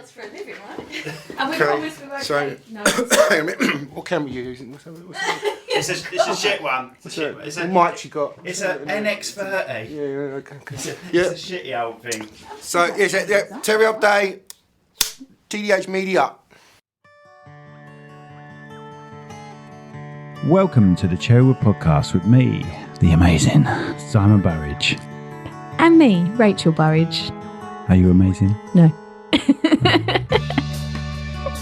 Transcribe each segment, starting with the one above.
us for a living, right? And we promise we won't take notes. What camera are you using? It's a shit one. It's a mic you got. It's a NX30. Yeah, okay. It's a shitty old thing. So, Terry Hobday, TDH Media. Welcome to the Cherrywood Podcast with me, the amazing Simon Burridge. And me, Rachel Burridge. Are you amazing? No.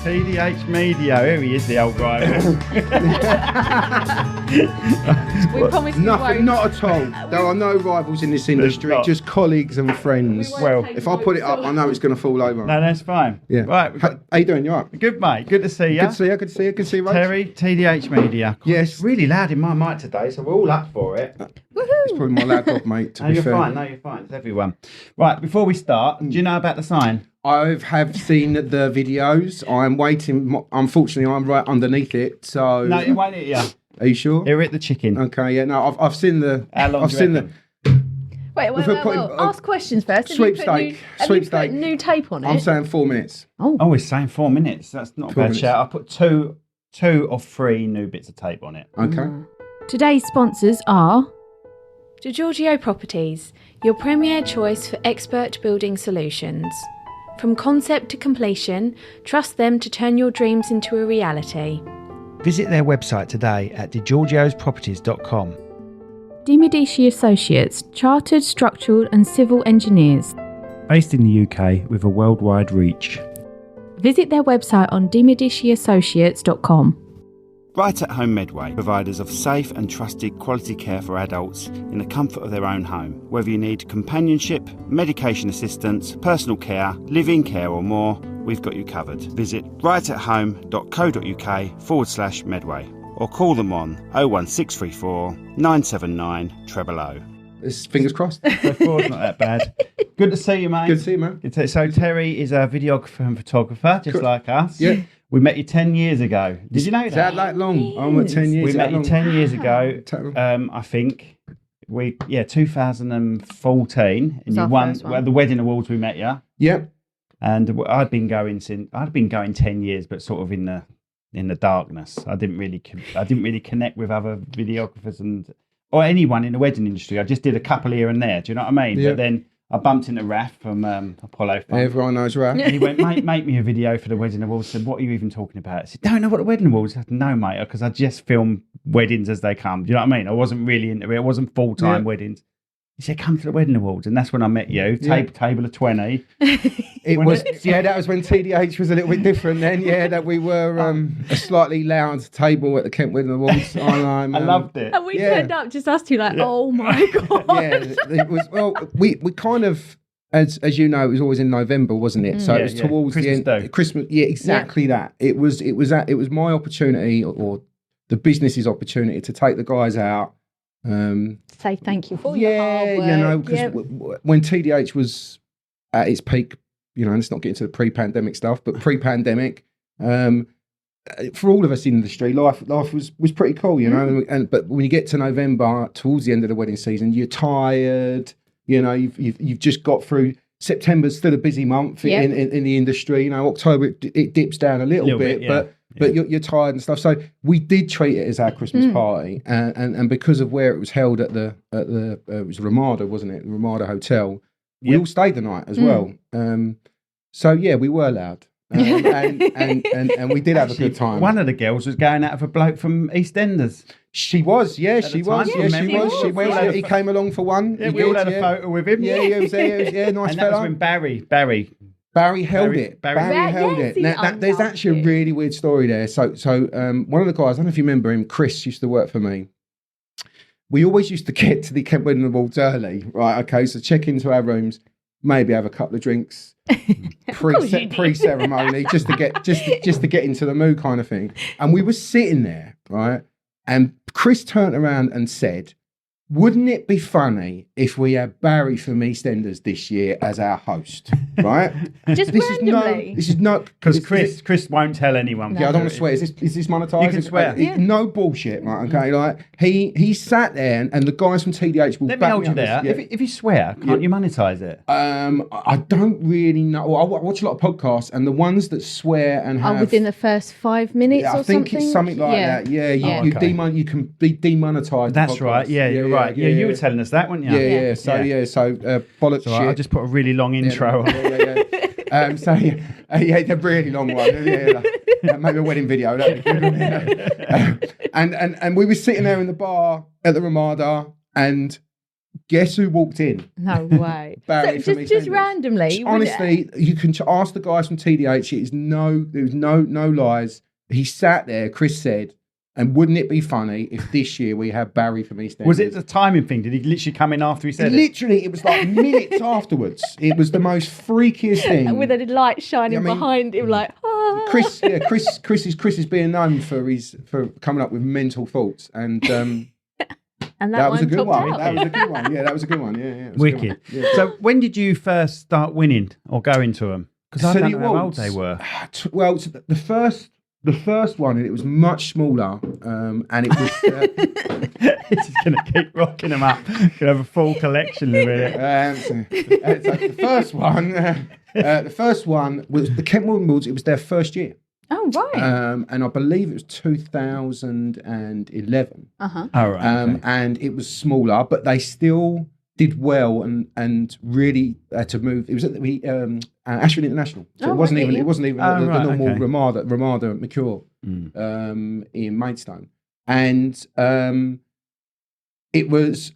TDH Media. Here he is, the old guy. We promised we won't. Not at all. There are no rivals in this industry, just colleagues and friends. Well, if I put it up, I know it's going to fall over. No, that's fine. Yeah. Right. How you doing? You all right? Good, mate. Good to see you. Good to see you. Good to see you. Good to see you, Rach. Terry, TDH Media. Yes. It's really loud in my mic today, so we're all up for it. It's probably my laptop, mate, to be fair. No, you're fine. It's everyone. Right, before we start, do you know about the sign? I have seen the videos. I'm waiting. Unfortunately, I'm right underneath it. So No, it won't hit you. Are you sure? It'll hit the chicken. Okay. Yeah. No, I've seen the. How long I've do you seen reckon? Wait. Ask questions first. Sweepstake. Have you put new tape on it? I'm saying 4 minutes. Oh, he's saying 4 minutes. That's not a 4 bad minutes. shout. I put two or three new bits of tape on it. Okay. Today's sponsors are Giorgio Properties, your premier choice for expert building solutions. From concept to completion, trust them to turn your dreams into a reality. Visit their website today at digiorgiosproperties.com. De Medici Associates, chartered structural and civil engineers. Based in the UK with a worldwide reach. Visit their website on demediciassociates.com. Right at Home Medway, providers of safe and trusted quality care for adults in the comfort of their own home. Whether you need companionship, medication assistance, personal care, live-in care or more, we've got you covered. Visit rightathome.co.uk/Medway or call them on 01634 979 000. Fingers crossed. So four's not that bad. Good to see you, mate. Good to see you, man. So Terry is a videographer and photographer, just like us. Yeah. We met you 10 years ago. Did you know Is that long? I'm at 10 years. We met you 10 years ago, Wow. I think. 2014, and you won the wedding awards. We met you, Yep. and I'd been going 10 years, but sort of in the darkness. I didn't really connect with other videographers or anyone in the wedding industry. I just did a couple here and there. Do you know what I mean? Yeah. But then I bumped into Raf from Apollo Fun. Everyone knows Raf. And he went, mate, make me a video for the wedding awards. I said, what are you even talking about? I said, don't know what the wedding awards. I said, no, mate, because I just film weddings as they come. Do you know what I mean? I wasn't really into it. It wasn't full-time weddings. He said, come to the wedding awards. And that's when I met you. Table of 20. That was when TDH was a little bit different then. Yeah, that we were a slightly loud table at the Kent Wedding Awards. I loved it. And we turned up just us two oh my God. Yeah, it was, we kind of, as you know, it was always in November, wasn't it? So it was towards Christmas the end. Day. Christmas, exactly that. It was my opportunity or the business's opportunity to take the guys out. Say thank you for your hard work. Because when TDH was at its peak, let's not get into the pre-pandemic stuff, but pre-pandemic, for all of us in the industry, life was pretty cool, but when you get to November, towards the end of the wedding season, you're tired. You've just got through. September's still a busy month in the industry. October it dips down a little bit, but you're tired and stuff. So we did treat it as our Christmas party, and because of where it was held at the it was Ramada, wasn't it? The Ramada Hotel. We all stayed the night as well. We were loud. And we did have a good time. One of the girls was going out of a bloke from EastEnders. She was. He came along for one. Yeah, we all had a photo with him. Yeah, he was there. Nice and fella. that was when Barry held it. Barry held it. Now, there's actually a really weird story there. So one of the guys, I don't know if you remember him, Chris, used to work for me. We always used to get to the Kent Wedding Awards early, right? Okay, so check into our rooms, maybe have a couple of drinks, pre-ceremony, just to get into the mood, kind of thing. And we were sitting there, right? And Chris turned around and said, wouldn't it be funny if we had Barry from EastEnders this year as our host, right? Just randomly. This is not... Because Chris won't tell anyone. Yeah, I don't want to swear. Is this monetised? You can swear. No bullshit, right? Okay, like he sat there and the guys from TDH will Let me back hold you up there. this- If you swear, can't you monetize it? I don't really know. Well, I watch a lot of podcasts, and the ones that swear and have... within the first 5 minutes or I think something? it's something like that. Yeah, you can be demonetised. That's right. Yeah, you're right. Yeah, you were telling us that, weren't you? Yeah. So bollocks So shit. I just put a really long intro on. The really long one. Maybe a wedding video. That'd be good. And we were sitting there in the bar at the Ramada, and guess who walked in? No way. Barry so from just EastEnders. randomly. Honestly, you can ask the guys from TDH. There was no lies. He sat there. Chris said. And wouldn't it be funny if this year we had Barry from EastEnders? Was it the timing thing? Did he literally come in after he said it? Literally, it was like minutes afterwards. It was the most freakiest thing. With a light shining behind him, like, ah. Chris is being known for coming up with mental thoughts, and And that was a good one. Out. That was a good one. Yeah, that was a good one. Yeah. Wicked. So when did you first start winning or go into them? Because I don't know how old they were. Well, so the first one, and it was much smaller, and it was. It's just going to keep rocking them up. Going to have a full collection in a minute. So the first one was the Kentwood Awards. It was their first year. Oh, right. And I believe it was 2011. Uh-huh. Oh, right. Okay. And it was smaller, but they still did well and really had to move. It was at the Ashford International, so it wasn't even the normal Ramada Mercure in Maidstone, and it was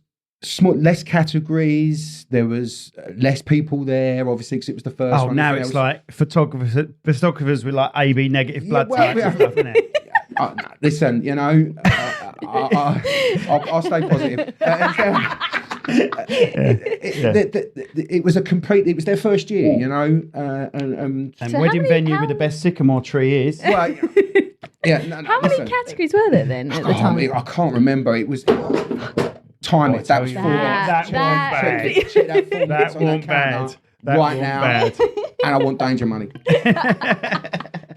less categories. There was less people there, obviously, because it was the first one. Oh, now it's like photographers with like AB negative blood types and stuff, isn't it? Listen, I'll stay positive. It was it was their first year, and So wedding venue with the best sycamore tree is. Well, How many categories were there then at the time? I can't remember. It was time. That was 4 minutes. That wasn't bad. Right now, and I want danger money.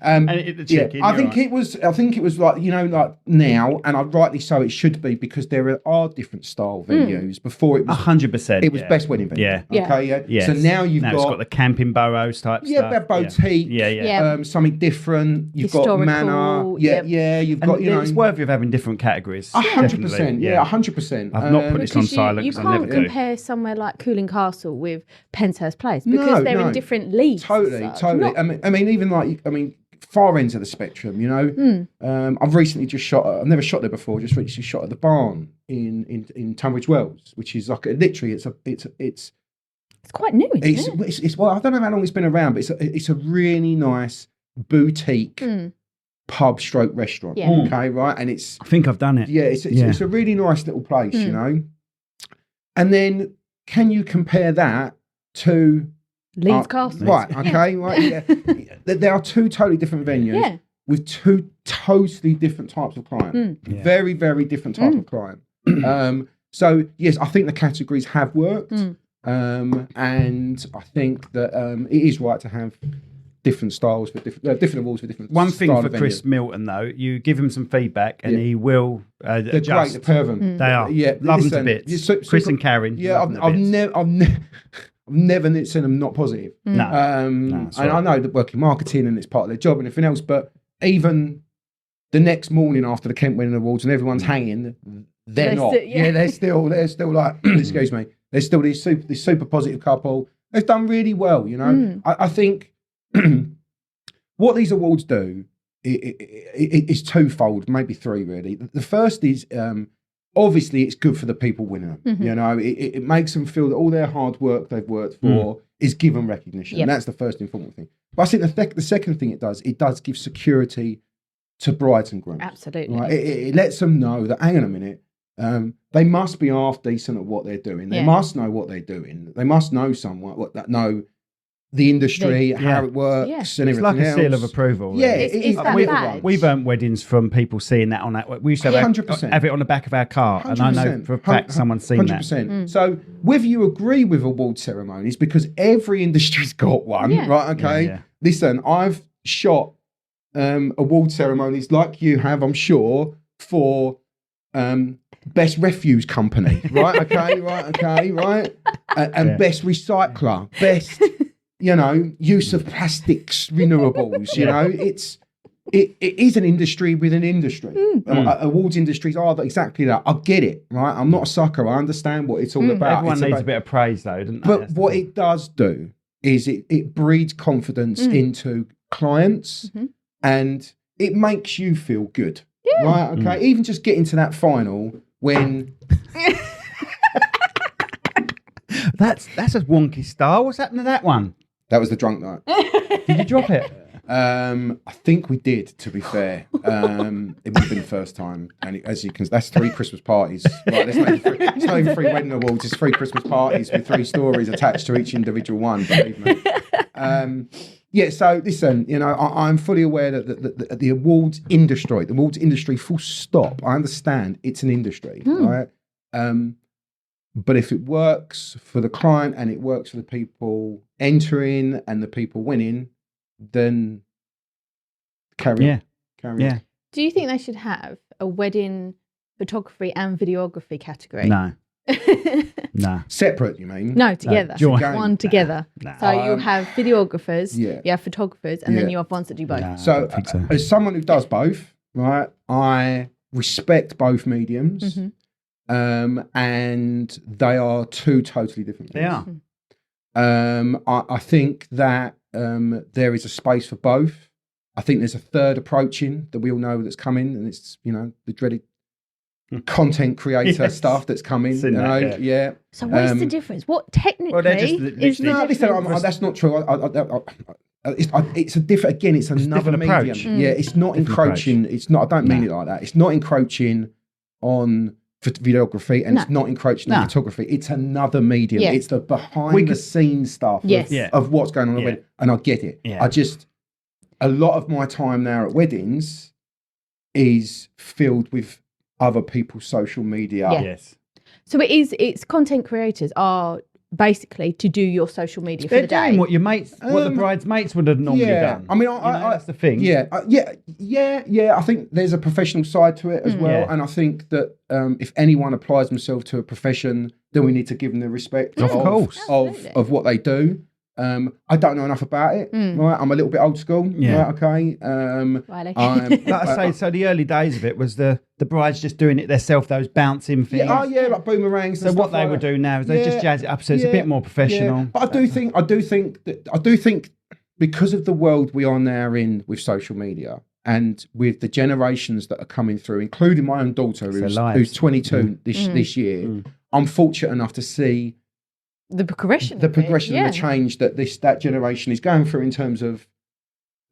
And it hit the chicken. I think it was like like now, and rightly so. It should be, because there are different style venues. Before it was 100%. It was best wedding venue. Yeah. Okay. Yeah. Yes. So now it's got the camping burrows type stuff. Yeah, boutique. Yeah. Something different. You've Historical, got manor. Yeah. You've got it's worthy of having different categories. 100%. Yeah, 100%. I've not put this on silent You because I never can't do. compare somewhere like Cooling Castle with Penshurst Place because they're in different leagues. Totally. I mean, even far ends of the spectrum. I've recently just shot. I've never shot there before. Just recently shot at the Barn in Tunbridge Wells, which is like literally it's quite new. Isn't it? It's well, I don't know how long it's been around, but it's a really nice boutique pub stroke restaurant. Yeah. Okay, right, and it's. I think I've done it. Yeah, it's a really nice little place, And then, can you compare that to Leeds Castle? Right. Okay. Right. Yeah. There are two totally different venues with two totally different types of client. Very, very different type of client. So yes, I think the categories have worked, and I think that it is right to have different styles for different awards for different. One thing style for of Chris Milton, though, you give him some feedback and he will They're adjust. great. They're pervin. They are. Yeah, Love listen, them to bits. you're Chris and Karen. Yeah, I've never seen them not positive. No. And I know that working marketing and it's part of their job and everything else, but even the next morning after the Kent Winning Awards and everyone's hanging, they're not. They're still like, excuse me, they're still this super positive couple. They've done really well, I think what these awards do is twofold, maybe three really. The first is obviously it's good for the people winning them. It makes them feel that all their hard work they've worked for is given recognition. And that's the first important thing. But I think the second thing it does give security to brides and grooms. Absolutely. Right? It lets them know that, hang on a minute, they must be half decent at what they're doing. They must know what they're doing. They must know someone know the industry, Yeah. how it works, and It's everything like a else. seal of approval. Yeah, really. it It's is. that we, badge. we've earned weddings from people seeing that on that. We used to have, 100%. have it on the back of our car, and I know for a fact someone's seen that. 100%. So whether you agree with award ceremonies, because every industry's got one, Yeah. right? Okay. Yeah. Listen, I've shot award ceremonies like you have, I'm sure, for best refuse company, right? Okay, right. And best recycler, best, use of plastics, renewables. It is an industry within industry. Awards industries are exactly that. I get it, right? I'm not a sucker. I understand what it's all about. Everyone needs a bit of praise, though, doesn't they? But That's the what thing. it does do is it breeds confidence into clients, and it makes you feel good, right? Okay, even just getting to that final when That's a wonky star. What's happened to that one? that was the drunk night. Did you drop it? I think we did. To be fair, it would have been the first time, and as you can, that's 3 Christmas parties. Right, it's not even 3 wedding awards. It's 3 Christmas parties with 3 stories attached to each individual one. Believe me. Yeah. So listen, I'm fully aware that the awards industry, full stop. I understand it's an industry, right? But if it works for the client and it works for the people entering and the people winning, then carry on. Carry on. Do you think they should have a wedding photography and videography category? No. No. Separate, you mean? No, together. joint. One together. Nah. So you have videographers, Yeah. you have photographers, and then Yeah. you have ones that do both. No, I So, don't think so. as someone who does both, right, I respect both mediums, and they are 2 totally different They things. are. I think that there is a space for both. I think there's a third approaching that we all know that's coming, and it's the dreaded content creator Yes. stuff that's coming. Seen that, yeah. So what's the difference? What technically Well, they're just is literally- the No, listen, difference? that's not true. It's a different. Again, it's another different medium. approach. Yeah, it's not Different encroaching. It's not. I don't mean it like that. It's not encroaching on videography, and No. it's not encroaching No. on photography. It's another medium. Yeah. It's the behind the scenes stuff Yes. Yeah. of what's going on at Yeah. a wedding, and I get it. Yeah. A lot of my time now at weddings is filled with other people's social media. Yeah. Yes. So it's content creators are basically to do your social media for They're the day. doing what your mates, what the bride's mates would have normally Yeah, done. I mean, that's the thing. Yeah, I think there's a professional side to it as well, Yeah. and I think that if anyone applies themselves to a profession, then we need to give them the respect Of course. Absolutely. of what they do. I don't know enough about it. Right, I'm a little bit old school. Yeah. Right, okay. Riley. Like I say, so the early days of it was the brides just doing it themselves, those bouncing things. Yeah, like boomerangs. So and what stuff they like would that. do now is they just jazz it up, so it's a Yeah, bit more professional. yeah. But I do think because of the world we are now in with social media and with the generations that are coming through, including my own daughter It's their who's lives. 22 this year, I'm fortunate enough to see the progression. the of it, progression yeah. and the change that generation is going through in terms of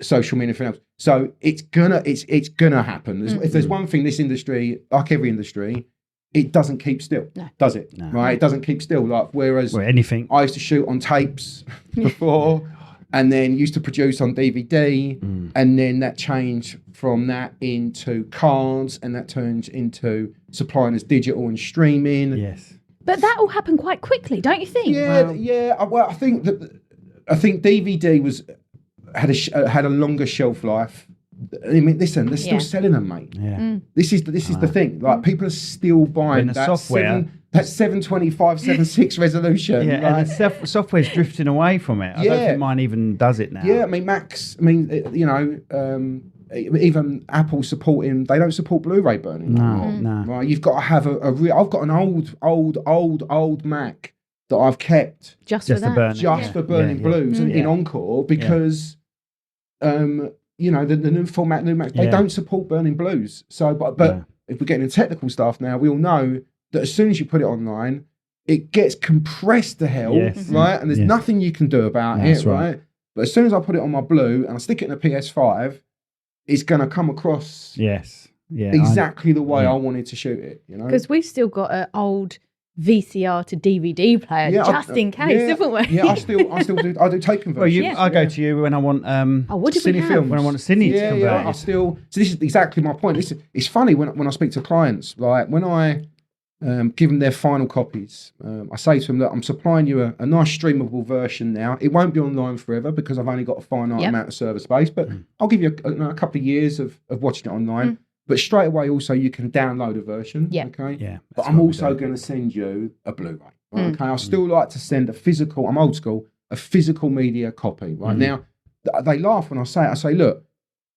social media and everything else. So it's gonna happen. If there's one thing this industry, like every industry, it doesn't keep still, does it? No. Right? It doesn't keep still. Like whereas Well, anything. I used to shoot on tapes before, and then used to produce on DVD, and then that changed from that into cards, and that turns into supplying as digital and streaming. Yes. But that all happened quite quickly, don't you think? Yeah. Well, I think DVD had a longer shelf life. I mean, listen, they're still selling them, mate. Yeah. This is the thing. Like people are still buying the that software. that 725, 7.6 resolution. Yeah, like- and the software's drifting away from it. I don't Yeah. think mine even does it now. Yeah, I mean, Max. I mean, even Apple supporting. They don't support Blu-ray burning. No. Right, you've got to have a real. I've got an old Mac that I've kept Just Just for to that. burn it. just for burning Yeah. blues in Yeah. Encore because, the new format, new Mac, they Yeah. don't support burning blues. So, but Yeah. if we're getting into technical stuff now, we all know that as soon as you put it online, it gets compressed to hell, Yes. right? And there's Yeah. nothing you can do about That's it, right? But as soon as I put it on my Blue and I stick it in a PS5, it's going to come across Yes. Yeah. exactly the way yeah. I wanted to shoot it, you know? Because we've still got an old VCR to DVD player just in case, didn't we? Yeah, I still do. I do tape conversions. Well, I go to you when I want what did we have? film. When I want a cine to convert. Yeah, So this is exactly my point. It's funny when I speak to clients, like when I give them their final copies, I say to them, look, I'm supplying you a nice streamable version now. It won't be online forever because I've only got a finite amount of server space, but I'll give you a couple of years of watching it online. But straight away, also, you can download a version. Yeah. Okay. Yeah. But I'm also going to send you a Blu-ray. Right? Okay. I still like to send a physical. I'm old school. A physical media copy. Right now, they laugh when I say it. I say, look,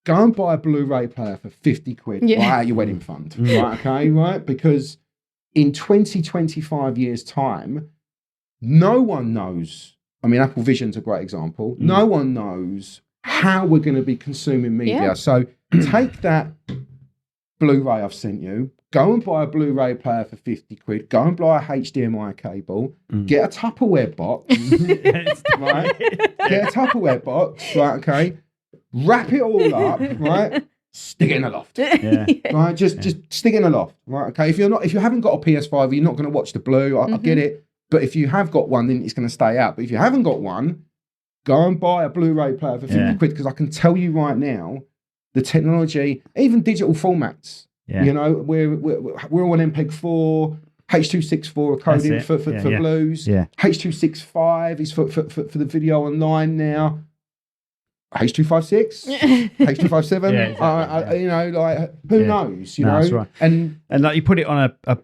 go and buy a Blu-ray player for 50 quid right, at your wedding fund. Right. Okay. Right. Because in 20-25 years' time, no one knows. I mean, Apple Vision's a great example. No one knows how we're going to be consuming media. Yeah. So take that Blu-ray I've sent you, go and buy a Blu-ray player for 50 quid, go and buy a HDMI cable, get a Tupperware box, right? Get a Tupperware box, right, okay? Wrap it all up, right? Stick it in the loft. Right? Just stick it in the loft, right? Okay. If you haven't got a PS5, you're not going to watch the Blue, I get it. But if you have got one, then it's going to stay out. But if you haven't got one, go and buy a Blu-ray player for 50 quid, because I can tell you right now, the technology, even digital formats, you know, we're on MPEG-4, H.264 coding for Blues. Yeah. H.265 is for the video online now. H.256, H.257. You know, like who knows? You know, that's right. And like you put it on a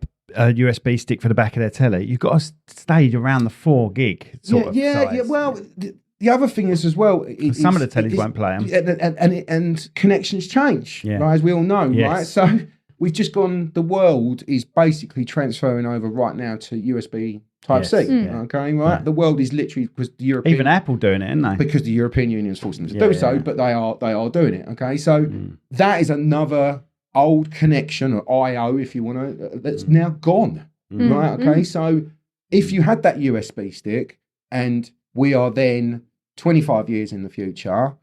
USB stick for the back of their telly. You've got a stage around the 4 gig sort of size. Yeah. Well. The other thing is as well, some of the tellies won't play them, and connections change, right, as we all know, right? So we've just gone. The world is basically transferring over right now to USB Type-C. Okay, right. Yeah. The world is literally, because the European, even Apple doing it, isn't they? Because the European Union is forcing them to do so, but they are doing it. Okay, so that is another old connection, or I/O, if you want to, that's now gone. Right. Okay, so if you had that USB stick, and we are then 25 years in the future,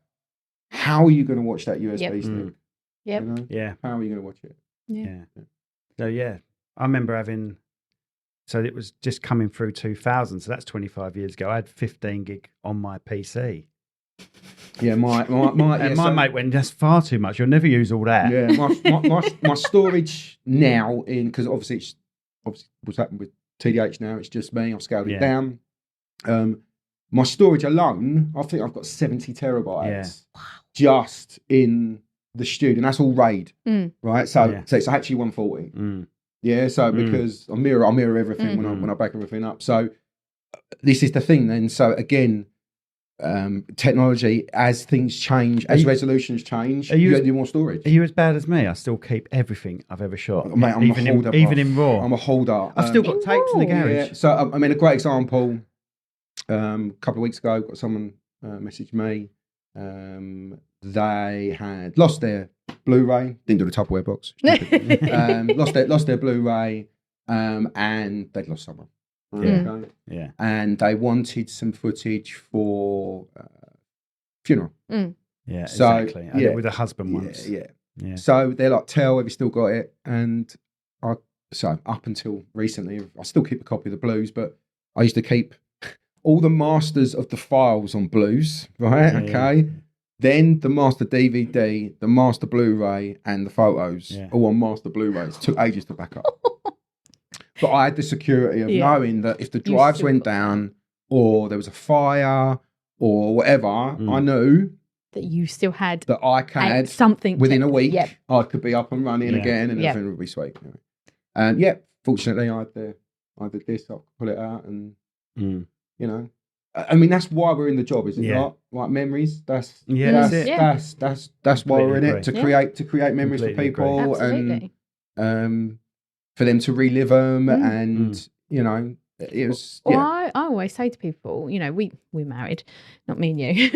how are you going to watch that USB stick? Yep. You know? Yeah. How are you going to watch it? Yeah. So, I remember having, so it was just coming through 2000, so that's 25 years ago. I had 15 gig on my PC. Yeah, my mate went, that's far too much. You'll never use all that. Yeah, my storage now, because obviously what's happened with TDH now, it's just me. I've scaled it down. My storage alone, I think I've got 70 terabytes just in the studio, and that's all RAID, right? So it's actually 140. Yeah, so because I mirror everything when I back everything up. So this is the thing then. So again, technology, as things change, as resolutions change, you do more storage. Are you as bad as me? I still keep everything I've ever shot. Mate, I'm a holder. Even in RAW. I'm a holder. I've still got tapes in the garage. Yeah. So I mean, a great example. A couple of weeks ago, got someone messaged me. They had lost their Blu-ray. Didn't do the Tupperware box. Lost their Blu-ray, and they'd lost someone. Okay? Yeah. And they wanted some footage for funeral. Yeah, exactly. With a husband once. Yeah. So they're like, "Tell, have you still got it?" And so up until recently, I still keep a copy of the Blues, but I used to keep all the masters of the files on Blues, right? Okay. Then the master DVD, the master Blu-ray, and the photos all on master Blu-rays. Took ages to back up. But I had the security of knowing that if the drives went down, or there was a fire, or whatever, I knew that you still had that I had something within a week. I could be up and running again, and everything would be sweet. And fortunately, I had the disc. I could pull it out, and you know, I mean, that's why we're in the job, is it not? Like memories. That's why we're in it, to create memories for people. Absolutely. And for them to relive them, and you know, it was. Well, I always say to people, you know, we're married, not me and you,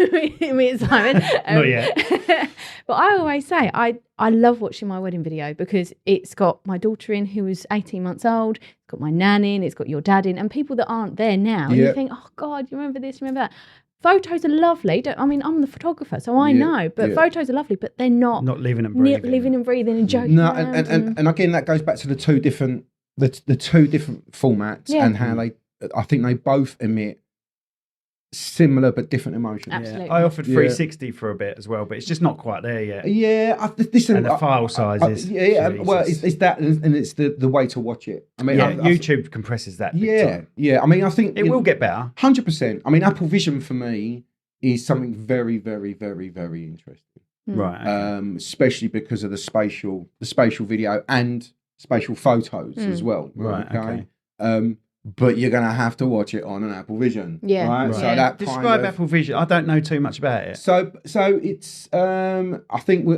me and Simon. Not yet. But I always say I love watching my wedding video, because it's got my daughter in, who was 18 months old. It's got my nan in. It's got your dad in, and people that aren't there now. And you think, oh God, you remember this, remember that. Photos are lovely. I'm the photographer, so I know. But photos are lovely, but they're not living and breathing. Living and breathing and joking. No, and again, that goes back to the two different the two different formats and how I think they both emit similar but different emotions. Absolutely. I offered 360 for a bit as well, but it's just not quite there yet. Yeah, And the file sizes. Well, it's that, and it's the way to watch it. I mean, YouTube compresses that. Yeah. I mean, I think it will get better. 100%. I mean, Apple Vision for me is something very, very, very, very interesting. Right. Okay. Especially because of the spatial video and spatial photos as well. Right. Okay. But you're going to have to watch it on an Apple Vision. Yeah. Right? So that describe Apple Vision. I don't know too much about it. So it's I think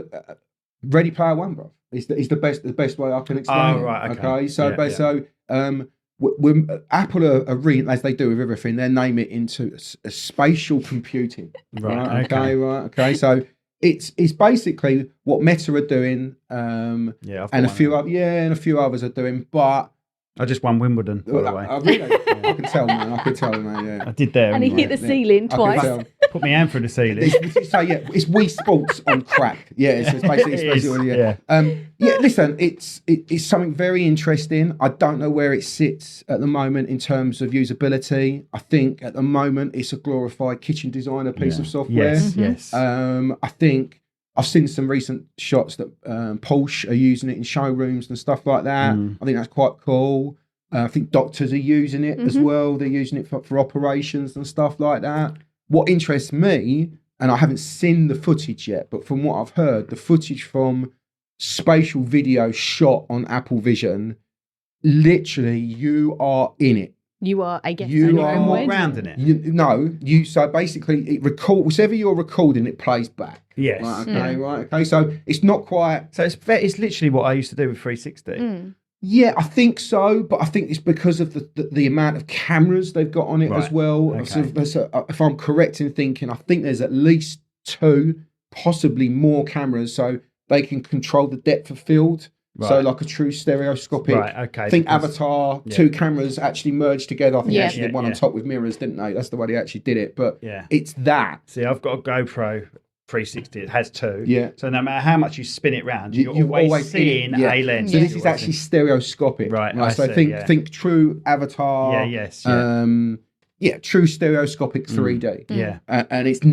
Ready Player One, bro. Is the best way I can explain. Oh, right. Okay. So Apple are really, as they do with everything, they name it into a spatial computing. Right. Okay. So it's basically what Meta are doing. And a few others are doing, but. I just won Wimbledon, by the way. Really? I can tell, man. Yeah. I did there. And he hit the ceiling twice. Put my hand through the ceiling. It's Wii Sports on crack. Yeah, it's basically. Listen, it's something very interesting. I don't know where it sits at the moment in terms of usability. I think at the moment it's a glorified kitchen designer piece of software. Yes. I think I've seen some recent shots that Porsche are using it in showrooms and stuff like that. I think that's quite cool. I think doctors are using it as well. They're using it for operations and stuff like that. What interests me, and I haven't seen the footage yet, but from what I've heard, the footage from spatial video shot on Apple Vision, literally you are in it. You are, I guess. You are more round in it. So basically it whatever you're recording, it plays back. Yes. Right. Okay. So it's not quite. So it's literally what I used to do with 360. Yeah, I think so, but I think it's because of the amount of cameras they've got on it as well. Okay. So if I'm correct in thinking, I think there's at least 2, possibly more cameras, so they can control the depth of field. Right. So like a true stereoscopic. Right, okay. I think Avatar, 2 cameras actually merged together. I think they actually did one on top with mirrors, didn't they? That's the way they actually did it. But it's that. See, I've got a GoPro 360. It has 2. Yeah. So no matter how much you spin it round, you're always seeing a lens. So this is actually stereoscopic. Right. So think true Avatar. True stereoscopic 3D. Yeah. And it's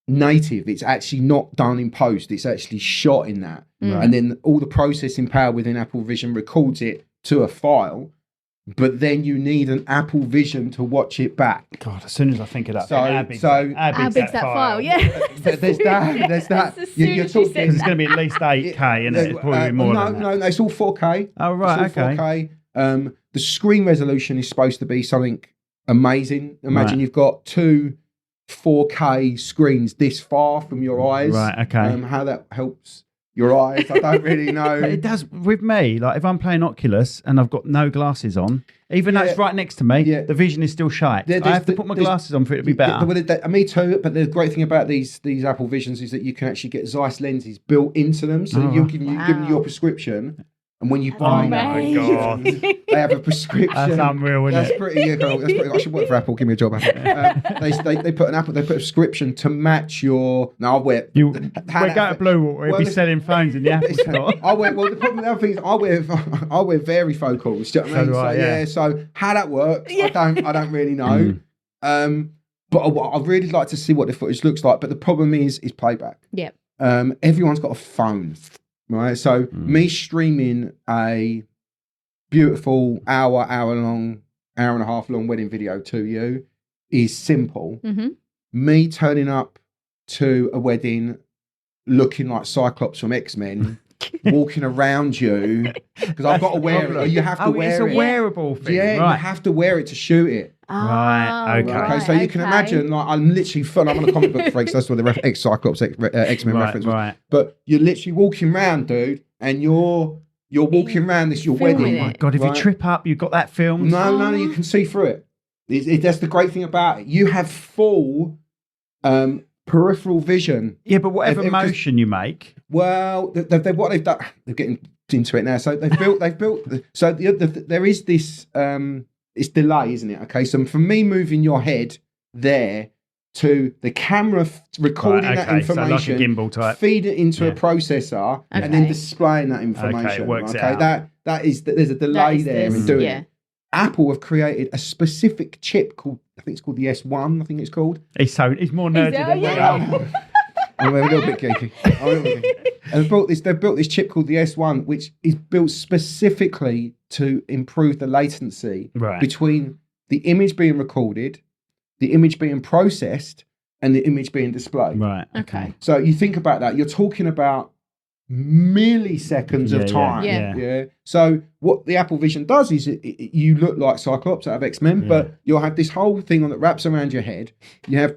native. It's actually not done in post. It's actually shot in that. And then all the processing power within Apple Vision records it to a file. But then you need an Apple Vision to watch it back. God, as soon as I think of that, how big's that file? Yeah. There's that. You're talking because it's going to be at least 8K, and it's probably more than that. No, it's all 4K. Oh, right, it's all 4K. The screen resolution is supposed to be something amazing. Imagine you've got 2 4K screens this far from your eyes. Right, okay. How that helps your eyes, I don't really know. But it does with me. Like if I'm playing Oculus and I've got no glasses on, even though it's right next to me, the vision is still shite. I have to put my glasses on for it to be better. Me too. But the great thing about these Apple Visions is that you can actually get Zeiss lenses built into them, so you're giving your prescription. And when you buy God. they have a prescription. That's unreal, isn't it? That's pretty cool. I should work for Apple. Give me a job, Apple. They put a prescription to match your. No, I wear. We go to Blue Water. You'll be selling phones in the Apple store. The problem with the other thing is I wear varifocals. Do you know what I mean? So how that works, I don't really know. But I'd really like to see what the footage looks like. But the problem is playback. Yeah. Everyone's got a phone. Right, so me streaming a beautiful hour and a half long wedding video to you is simple. Me turning up to a wedding looking like Cyclops from X-Men, walking around you, because I've got to wear it. You have to wear it. It's a wearable thing. Yeah, you have to wear it to shoot it. Right, okay. So you can imagine, like, I'm literally full. I'm on a comic book freak, so that's what the Cyclops X-Men reference was. Right. But you're literally walking around, dude, and you're walking around this your wedding. Oh my God, if you trip up, you've got that filmed. No, you can see through it. That's the great thing about it. You have full peripheral vision. Yeah, but whatever motion you make. Well, what they've done, they're getting into it now. So they've built. So there is this. It's delay, isn't it? Okay, so from me moving your head there to the camera recording Right, that okay, so like a information, gimbal type. feed it into Yeah. a processor, and then displaying that information. Okay, it works it okay? out. There's a delay there in doing yeah. it. Apple have created a specific chip called, I think it's called the S1, I think it's called. He's more nerdy than we are. I'm a little bit geeky. And they've built this chip called the S1, which is built specifically to improve the latency between the image being recorded, the image being processed, and the image being displayed. Right. Okay. So you think about that, you're talking about milliseconds of time. Yeah. So what the Apple Vision does is you look like Cyclops out of X-Men, but you'll have this whole thing on that wraps around your head. You have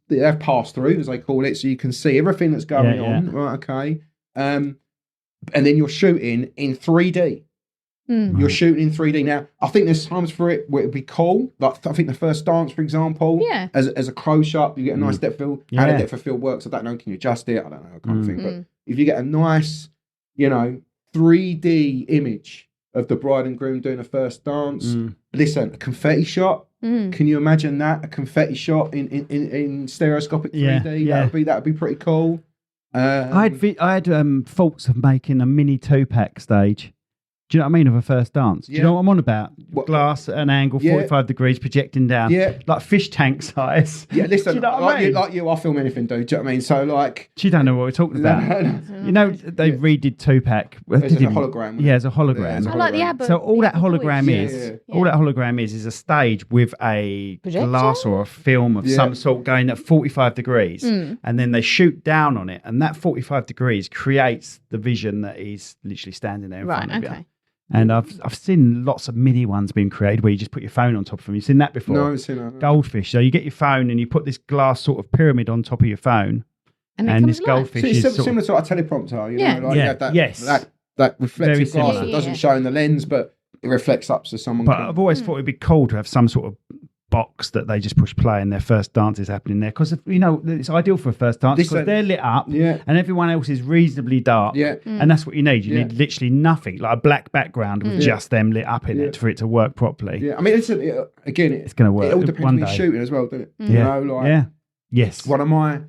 they have pass through, as they call it, so you can see everything that's going on. Right, okay. And then you're shooting in 3D. You're shooting in 3D. Now, I think there's times for it where it'd be cool. Like I think the first dance, for example, as a close up, you get a nice depth of field. How the depth of field works, I don't know. Can you adjust it? I don't know, kind of thing. But if you get a nice, 3D image of the bride and groom doing a first dance, listen, a confetti shot. Can you imagine that? A confetti shot in stereoscopic 3D? That would be pretty cool. I had thoughts of making a mini 2-pack stage. Do you know what I mean? Of a first dance. Do you know what I'm on about? Glass at an angle, 45 degrees, projecting down. Yeah. Like fish tank size. Yeah, listen, Do you know what I mean? like you, I'll film anything, dude. Do you know what I mean? So, like... She don't know what we're talking about. They redid 2-pack. It's a hologram. Yeah, it's a hologram. I like the ABBA. So all that hologram is a stage with a glass or a film of some sort going at 45 degrees. And then they shoot down on it. And that 45 degrees creates the vision that he's literally standing there in front of you. And I've seen lots of mini ones being created where you just put your phone on top of them. You've seen that before? No, I haven't seen that. No. Goldfish. So you get your phone and you put this glass sort of pyramid on top of your phone. And this goldfish is similar to like a teleprompter, you know? Like you have that reflective glass that doesn't show in the lens, but it reflects up so someone But I've always thought it'd be cool to have some sort of box that they just push play and their first dance is happening there, because it's ideal for a first dance because they're lit up and everyone else is reasonably dark, and that's what you need. You need literally nothing, like a black background with just them lit up in it for it to work properly. I mean, it's going to work. It all depends on the shooting as well, doesn't it? You know, yes. One of my,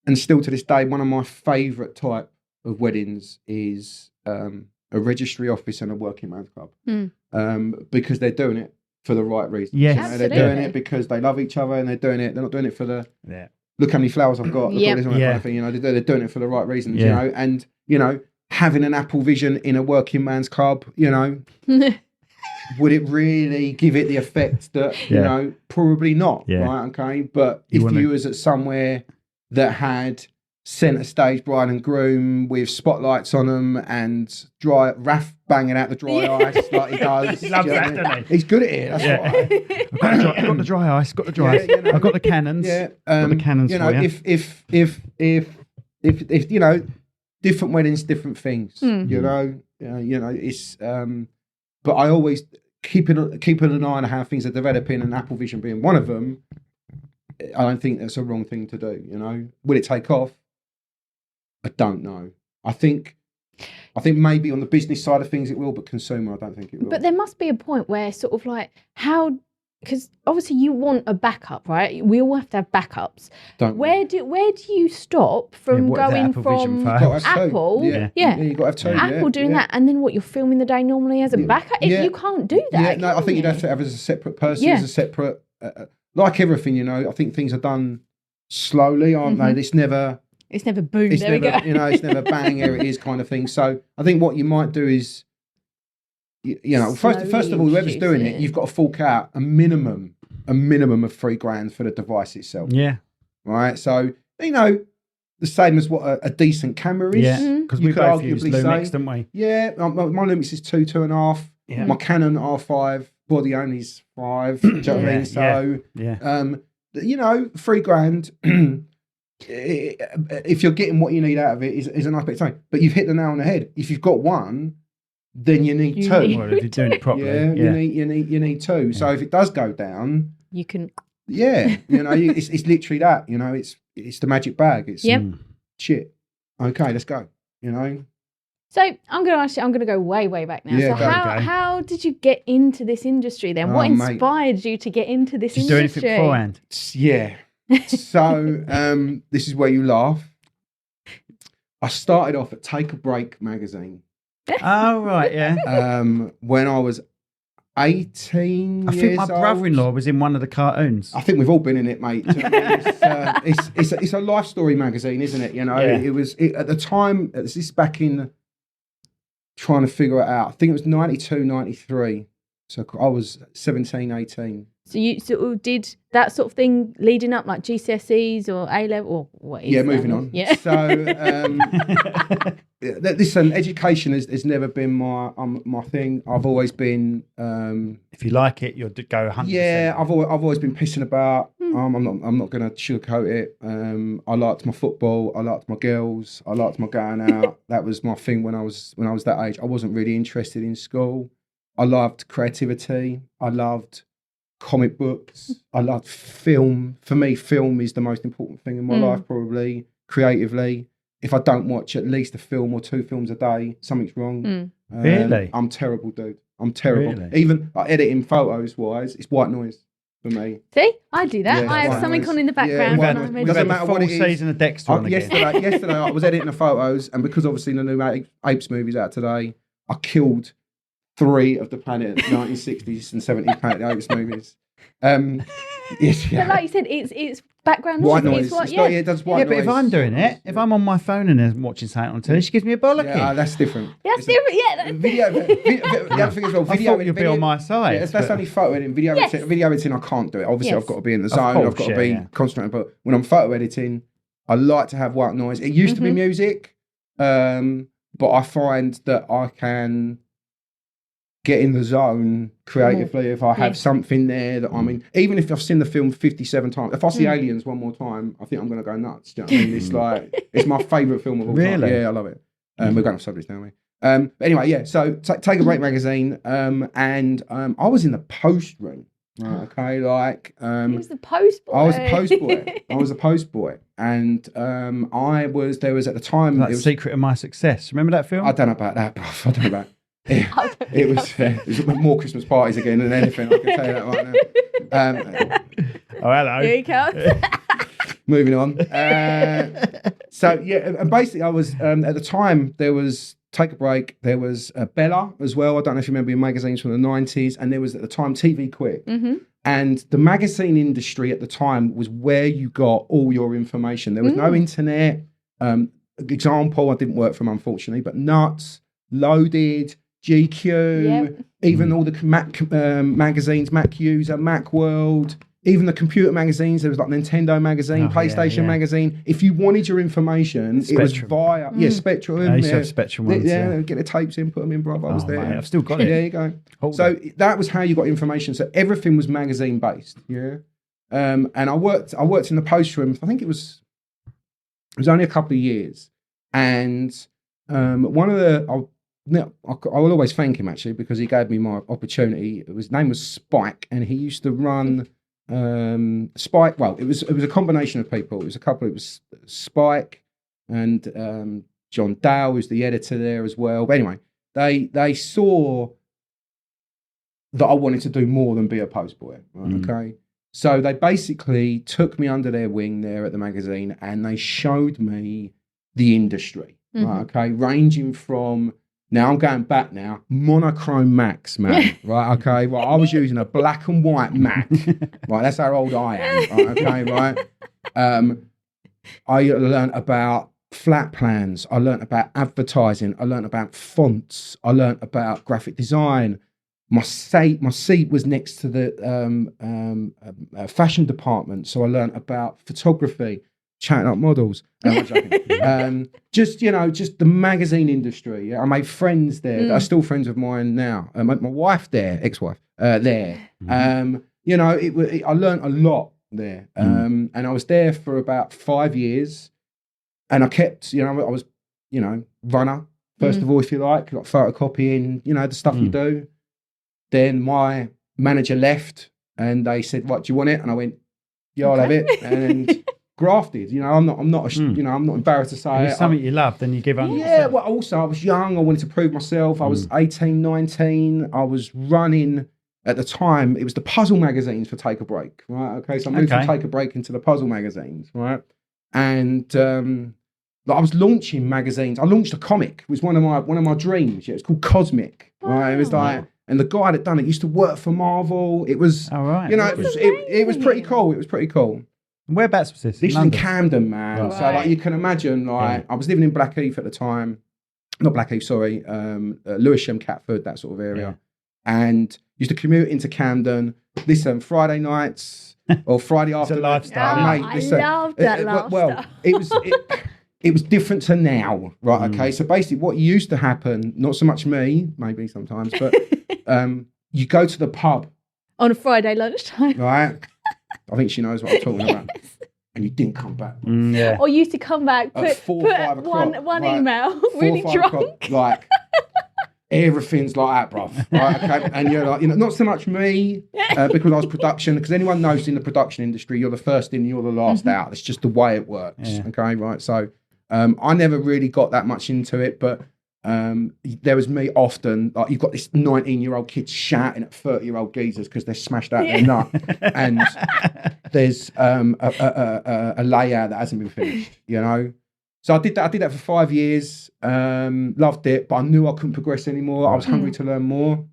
and still to this day, one of my favourite type of weddings is a registry office and a working man's club, because they're doing it for the right reasons. Yes, they're doing it because they love each other, and they're not doing it for the look how many flowers I've got, look at this one, kind of thing. They're doing it for the right reasons. You know, and having an Apple Vision in a working man's club, would it really give it the effect that probably not, right? Okay, but if you was at somewhere that had centre stage bride and groom with spotlights on them and Raph banging out the dry ice like he does. He loves that, doesn't he? He's good at it. That's right. I've got the dry ice. Got the dry ice. I've got the cannons. Got the cannons. If different weddings, different things. It's. But I always keeping an eye on how things are developing, and Apple Vision being one of them. I don't think that's a wrong thing to do. Will it take off? I don't know. I think maybe on the business side of things it will, but consumer, I don't think it will. But there must be a point where sort of like because obviously you want a backup, right? We all have to have backups. Where do you stop from going from Apple? You've got to have two. Apple doing that, and then you're filming the day normally as a backup. You can't do that. I think you'd have to have as a separate person, as a separate. Like everything, I think things are done slowly, aren't they? It's never boom. There we go. It's never bang. Here it is, kind of thing. So I think what you might do is, first of all, whoever's doing it, you've got to fork out a minimum of $3,000 for the device itself. Yeah. Right. So the same as what a decent camera is. Yeah. Because we both use Lumix, don't we? Yeah. My Lumix is 2.5. Yeah. My Canon R5 body only is 5. Do you know what I mean? So $3,000. If you're getting what you need out of it, is a nice bit of time. But you've hit the nail on the head. If you've got one, then you need two. Well, if you're doing it properly, you need two. Yeah. So if it does go down, you can. Yeah, it's literally that. It's the magic bag. It's shit. Okay, let's go. So I'm going to ask you. I'm going to go way back now. Yeah, so how did you get into this industry then? What inspired you to get into this industry? Did you do anything beforehand? Yeah. So this is where you laugh. I started off at Take a Break magazine. Oh, right, yeah. When I was 18 I think my years brother-in-law old. was in one of the cartoons. I think we've all been in it, mate. It's a life story magazine, isn't it? You know, Yeah. it was at the time. This is back in trying to figure it out. I think it was 92, 93. So I was 17, 18. So you sort of did that sort of thing leading up, like GCSEs or A level, or what is Yeah, moving level? on. Yeah. So, listen, education has never been my thing. I've always been. If you like it, you'll go 100%. Yeah, I've always been pissing about. I'm not going to sugarcoat it. I liked my football. I liked my girls. I liked my going out. That was my thing when I was that age. I wasn't really interested in school. I loved creativity. I loved comic books. I loved film. For me, film is the most important thing in my life, probably creatively. If I don't watch at least a film or 2 films a day, something's wrong. Really? I'm terrible, dude. I'm terrible. Really? Even editing photos wise, it's white noise for me. See, I do that. Yeah, I have white something noise. on in the background. white and noise. I'm We've ready. Doesn't had matter the what full it is. season of Dexter on again. Yesterday I was editing the photos, and because obviously the new Apes movies out today, I killed 3 of the Planet 1960s and 70s Planet Apes movies. But like you said, it's background White noise. noise. It's what, It's yeah. not- it does white Yeah, but noise. if I'm doing it, if I'm on my phone and I'm watching something on telly, she gives me a bollock. Yeah, that's different. That's It's different. Yeah. the other thing as well, I video thought you'd be on my side. Yeah, that's but- only photo editing. Video Yes. editing, I can't do it. Obviously, Yes. I've got to be in the Of zone. course, I've got to yeah, be yeah. concentrating. But when I'm photo editing, I like to have white noise. It used to be music, but I find that I can get in the zone creatively if I have something there that I'm in. Even if I've seen the film 57 times, if I see Aliens one more time, I think I'm going to go nuts. Do you know what I mean? It's like, it's my favourite film of all time. Really? Yeah, I love it. We're going off subjects now, mate. But anyway, yeah, so Take a Break magazine, and I was in the post room. Right, okay, like He was the post boy. I was a post boy. I was a post boy, and there was at the time Like it was, Secret of My Success. Remember that film? I don't know about that, bruv. I don't know about it was more Christmas parties again than anything. I can tell you that right now. Oh, hello. Here he comes. Moving on. So yeah, and basically I was at the time there was Take a Break. There was Bella as well. I don't know if you remember your magazines from the 90s, and there was at the time TV Quick. And the magazine industry at the time was where you got all your information. There was no internet. Example, I didn't work from, unfortunately, but Nuts, Loaded, GQ, even all the Mac magazines, Mac User, Mac World, even the computer magazines. There was like Nintendo magazine, PlayStation magazine. If you wanted your information, it was via Spectrum. I used to have Spectrum ones. Yeah, get the tapes in, put them in, bro. I was there. Mate, I've still got it. There you go. Hold So on. that was how you got information. So everything was magazine based. Yeah. And I worked in the post room. I think it was only a couple of years. And one of the I will always thank him actually because he gave me my opportunity. His name was Spike, and he used to run Spike. Well, it was a combination of people. It was a couple. It was Spike and John Dow, who's the editor there as well. But anyway, they saw that I wanted to do more than be a postboy. Right, okay. So they basically took me under their wing there at the magazine, and they showed me the industry. Right, okay, ranging from, now I'm going back now, monochrome Macs, man. Right, okay. Well, I was using a black and white Mac. Right, that's how old I am. Right, okay, right. I learned about flat plans. I learned about advertising. I learned about fonts. I learned about graphic design. My seat was next to the fashion department, so I learned about photography, chatting up models. Just the magazine industry. Yeah? I made friends there that are still friends of mine now. I met my wife there, ex-wife there. I learned a lot there, and I was there for about 5 years, and I kept, I was, runner first of all, if you like photocopying, the stuff you do. Then my manager left, and they said, "What, do you want it?" And I went, "Yeah, I'll have it." And grafted. I'm not embarrassed to say If it. it's something you love, then you give 100%. Yeah, well, also I was young. I wanted to prove myself. I was 18, 19. I was running at the time, it was the puzzle magazines for Take a Break, right? Okay, so I moved from Take a Break into the puzzle magazines, right? And like I was launching magazines. I launched a comic. It was one of my dreams. Yeah, it's called Cosmic, right? It was like, and the guy that done it used to work for Marvel. It was, you know, it was pretty cool. It was pretty cool. Whereabouts was this? This was in Camden, man. Right. So like you can imagine, like I was living in Blackheath at the time. Not Blackheath, sorry, Lewisham, Catford, that sort of area. And used to commute into Camden. Listen, Friday nights or Friday afternoon. It's a lifestyle. Mate, I listen, love that lifestyle. Well, it was different to now, right? Okay, so basically what used to happen, not so much me, maybe sometimes, but you go to the pub. On a Friday lunchtime. Right? I think she knows what I'm talking about. And you didn't come back. Or you used to come back, At 4 or 5 o'clock. one Right. email, really 4 or 5 drunk. o'clock, like, everything's like that, bruv. Right, okay? And you're like, you know, not so much me, because I was production, because anyone knows in the production industry, you're the first in, you're the last out. It's just the way it works. Yeah. Okay, right? So I never really got that much into it, but there was me often, like, you've got this 19-year-old kid shouting at 30-year-old geezers because they're smashed out their nut, and there's a layout that hasn't been finished, you know? So I did that for 5 years, loved it, but I knew I couldn't progress anymore. I was hungry to learn more.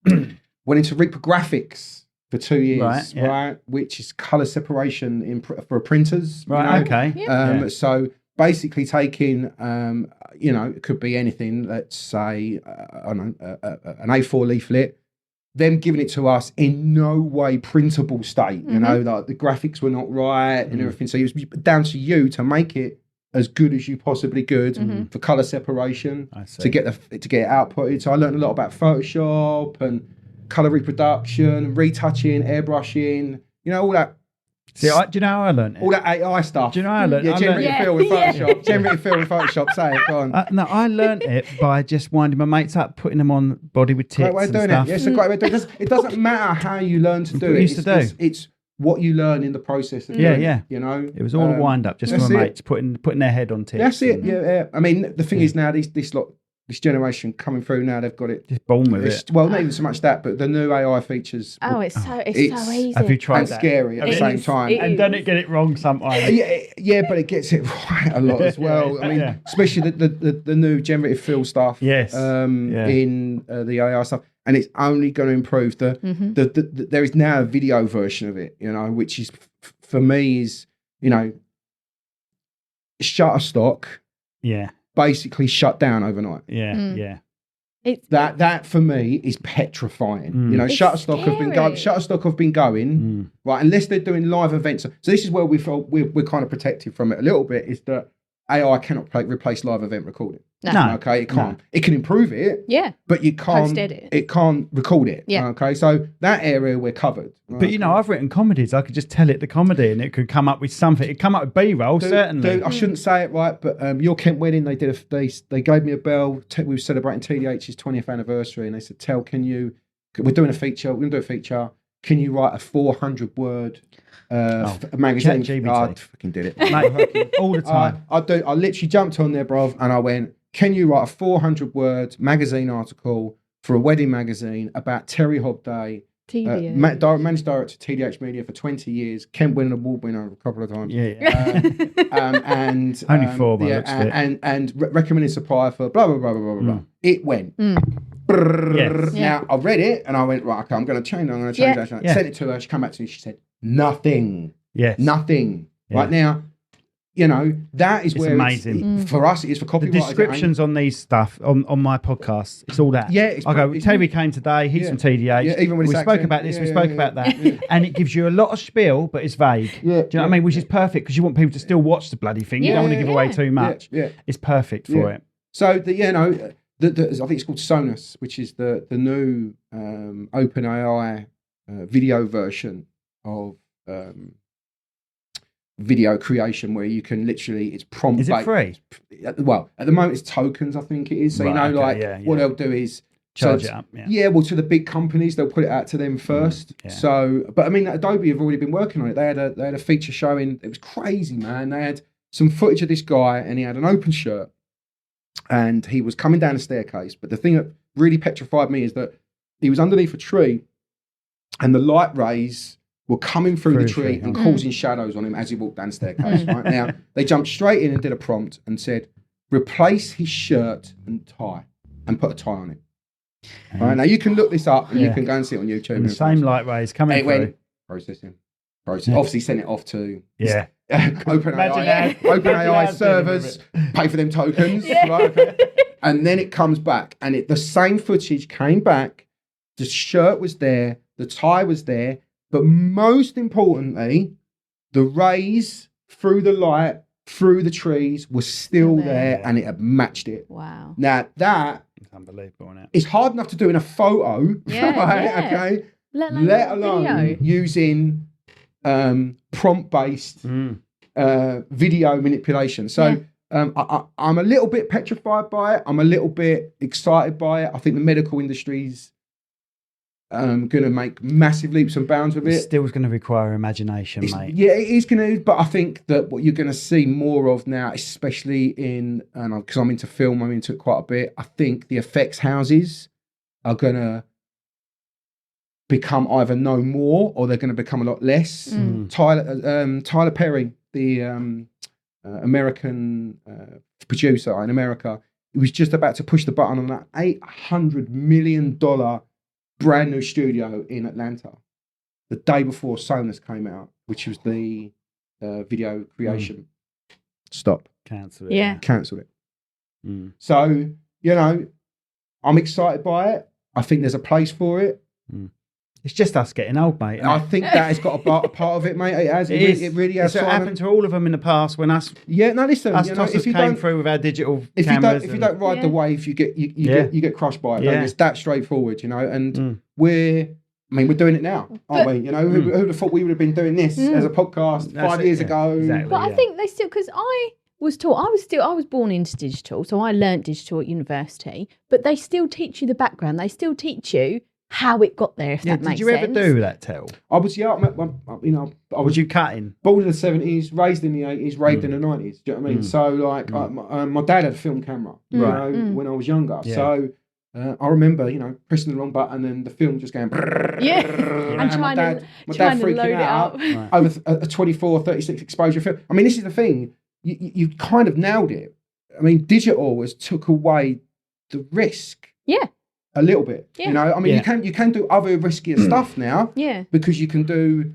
Went into reprographics for 2 years, right? Which is colour separation for printers. Right, you know? So basically taking, you know, it could be anything, let's say, I don't know, an A4 leaflet, them giving it to us in no way printable state, you know, like the graphics were not right and everything. So it was down to you to make it as good as you possibly could for colour separation to get it outputted. So I learned a lot about Photoshop and colour reproduction and retouching, airbrushing, you know, all that. See, do you know how I learned it? All that AI stuff. Do you know how I learned it? Yeah, generative film with Photoshop. Generative film with Photoshop. Say it, go on. No, I learned it by just winding my mates up, putting them on body with tits Great way of and doing stuff. it. Yes, a great way of doing it. It doesn't matter how you learn to do it. It's what you learn in the process of doing it, you know. It was all a wind up just for my mates, putting their head on tits. That's it, yeah. I mean, the thing is now, this generation coming through now, they've got it. Just born with it. Well, not even so much that, but the new AI features. It's so easy. Have you tried and that? scary at the same time. And don't it get it wrong sometimes? Yeah, but it gets it right a lot as well. I mean, especially the new generative fill stuff. Yes. In the AI stuff, and it's only going to improve. There is now a video version of it, you know, which is for me is, you know, Shutterstock. Yeah. Basically shut down overnight. Yeah. That for me is petrifying. You know, Shutterstock have been going right, unless they're doing live events. So this is where we feel we're kind of protected from it a little bit, is that AI cannot replace live event recording. No. Okay, it can't. No. It can improve it. Yeah. But you can't. Post-edit. It can't record it. Yeah. Okay, so that area we're covered. But you know, I've written comedies. I could just tell it the comedy, and it could come up with something. It come up with B-roll, certainly. I shouldn't say it right, but your Kent wedding, they gave me a bell. We were celebrating TDH's 20th anniversary, and they said, we're doing a feature. We're going to do a feature. Can you write a 400-word magazine? ChatGPT. I fucking did it. Mate, all the time. I literally jumped on there, bruv, and I went, can you write a 400-word magazine article for a wedding magazine about Terry Hobday, managed director of TDH Media for 20 years, Kent winning award winner a couple of times. And only 4 by looks of it. And recommended supplier for blah blah blah blah blah blah. It went. Yes. Now I read it and I went, right, okay, I'm going to change that. Sent it to her. She came back to me. She said nothing. Yes. Nothing. Right now, you know, that is where amazing. For us, it is for copywriters. The descriptions on these stuff on my podcast, it's all that. Yeah, I go, Terry came today, he's from TDH. Yeah, even when we spoke about this, we spoke about that. And it gives you a lot of spiel, but it's vague. Do you know what I mean? Which is perfect because you want people to still watch the bloody thing. You don't want to give away too much. It's perfect for it. So, I think it's called Sonus, which is the new OpenAI video version of video creation, where you can literally, it's prompt. Is it free? Well, at the moment it's tokens, I think it is. So what they'll do is charge it up. Well, to the big companies, they'll put it out to them first. So, but I mean, Adobe have already been working on it. They had a feature showing. It was crazy, man. They had some footage of this guy, and he had an open shirt, and he was coming down a staircase. But the thing that really petrified me is that he was underneath a tree, and the light rays were coming through the tree and Mm. causing shadows on him as he walked down the staircase. Right now, they jumped straight in and did a prompt and said, replace his shirt and tie, and put a tie on it. Right now, you can look this up and you can go and see it on YouTube. And the same light rays coming it through. went processing. Obviously, sent it off to Yeah. OpenAI servers, pay for them tokens, right? Okay. And then it comes back, and the same footage came back. The shirt was there, the tie was there, but most importantly, the rays through the light, through the trees, were still there, and it had matched it. Wow. Now that It's unbelievable, isn't it? it's hard enough to do in a photo, Yeah, right? yeah. Okay. Let alone Video. Using prompt-based video manipulation. So I'm a little bit petrified by it. I'm a little bit excited by it. I think the medical industry's going to make massive leaps and bounds with It it. still is going to require imagination, mate. Yeah, it is going to. But I think that what you're going to see more of now, especially in, because I'm into film, I'm into it quite a bit. I think the effects houses are going to become either no more or they're going to become a lot less. Tyler Perry, the American producer in America, he was just about to push the button on that $800 million brand new studio in Atlanta the day before Sonus came out, which was the video creation. Stop. Cancel it. Yeah. Cancel it. Mm. So, you know, I'm excited by it. I think there's a place for it. It's just us getting old, mate. I think that has got a part of it, mate. It has. It really has. It's happened to all of them in the past when us Yeah, no, listen. us You know, tossers if you came don't, through with our digital if cameras. you don't ride the wave, you get crushed by it. Yeah. It's that straightforward, you know. And we're doing it now, aren't we? You know, who would have thought we would have been doing this as a podcast 5 years ago? Exactly. But I think they still, because I was taught, I was born into digital, so I learnt digital at university, but they still teach you the background. They still teach you how it got there, if that makes sense. Did you ever do that, Tel? I was, I Was you cutting? born in the 70s, raised in the 80s, raved in the 90s. Do you know what I mean? So, like, my dad had a film camera, you know, when I was younger. Yeah. So, I remember, you know, pressing the wrong button and the film just going. And And trying my to dad load freaking it out up. over a 24, 36 exposure film. I mean, this is the thing. You kind of nailed it. I mean, digital has took away the risk. Yeah. A little bit. Yeah. You know, I mean, you can do other riskier stuff now. Yeah. Because you can do.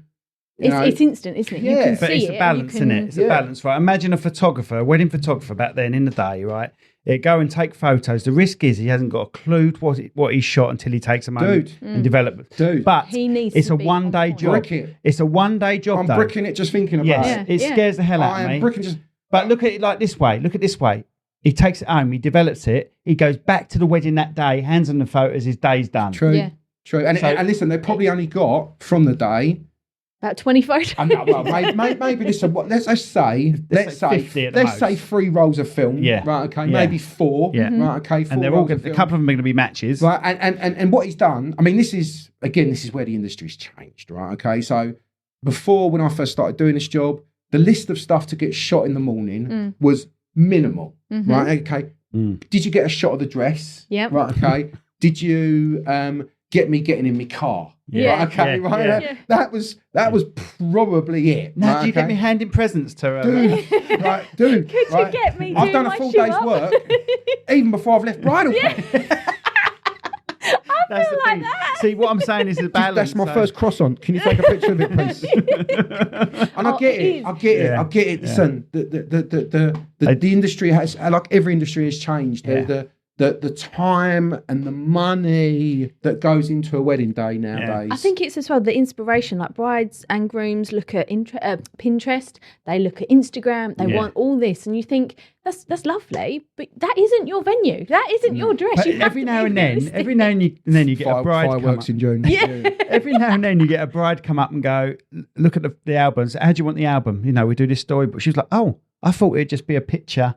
It's instant, isn't it? You Yeah. can But see it's it. a balance, isn't it? It's a balance, right? Imagine a photographer, a wedding photographer back then in the day, right? He'd go and take photos. The risk is he hasn't got a clue what he shot until he takes a moment and develop. But He needs it's to a be one-day on job. Brick it. It's a one-day job, I'm though. bricking it just thinking about Yes, it. it scares the hell out I of am me. bricking just. But look at it like this way. Look at this way. He takes it home. He develops it. He goes back to the wedding that day, hands on the photos. His day's done. True. Yeah. True. And listen, they probably only got from the day. About 20 photos. Well, maybe listen. Let's say 50 at the let's say most. 3 rolls of film. Yeah. Right. Okay. Yeah. Maybe 4. Yeah. Right. Okay. 4 And they're all rolls good. of A film. couple of them are going to be matches. Right. And what he's done. I mean, this is where the industry's changed. Right. Okay. So before, when I first started doing this job, the list of stuff to get shot in the morning was minimal. Right. Okay. Did you get a shot of the dress? Yep. Right. Okay. Did you get me getting in my car? Yeah. Right, okay. Yeah, Right. yeah. That was probably it. Now, right, do you get okay? me handing presents to Dude, right, dude. Could right. you get me I've do done a my full shoe day's up? work even before I've left bridal party. That's the like thing. that. See, what I'm saying is the balance. That's my so- first cross on. Can you take a picture of it, please? And I get it it. is. I get it. Yeah. I get it. Listen, the industry has, like every industry has changed. Yeah. The time and the money that goes into a wedding day nowadays. I think it's as well the inspiration. Like brides and grooms look at Pinterest, they look at Instagram, they want all this, and you think that's lovely, but that isn't your venue. That isn't your dress. But You have every to now be and then, realistic. every now and then you get a bride come fireworks up. in June. Every now and then you get a bride come up and go, look at the album. So how do you want the album? You know, we do this storybook. She was like, oh, I thought it'd just be a picture.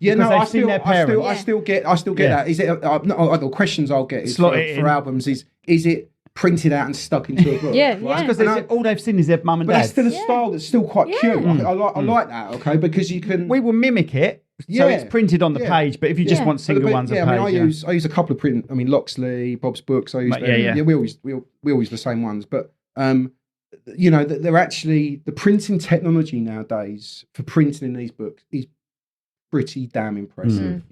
Yeah, Because no, they've seen their parents. I still get Yeah. that. Is it? The questions I'll get is Slot it in. for albums is it printed out and stuck into a book? Yeah, right? yeah. Because all they've seen is their mum and But dad. that's still a style that's still quite cute. I like that. Okay, because you can. We will mimic it, So it's printed on the page, but if you just want single ones, I use a couple of print. I mean, Loxley, Bob's Books. I use them. We always use the same ones, but they're actually the printing technology nowadays for printing in these books is pretty damn impressive.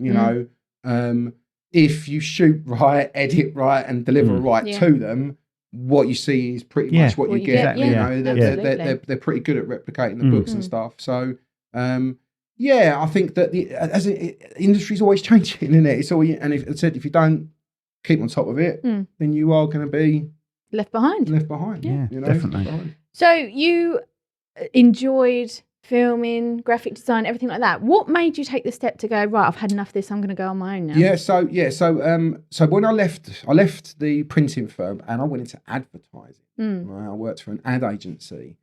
If you shoot right, edit right, and deliver right to them, what you see is pretty much what you get. They're pretty good at replicating the books and stuff. So. I think that the industry's always changing, isn't it? It's all, and if you don't keep on top of it, then you are going to be left behind. Yeah, definitely. So you enjoyed filming, graphic design, everything like that. What made you take the step to go, right, I've had enough of this, I'm going to go on my own now? So when I left the printing firm and I went into advertising. Right? I worked for an ad agency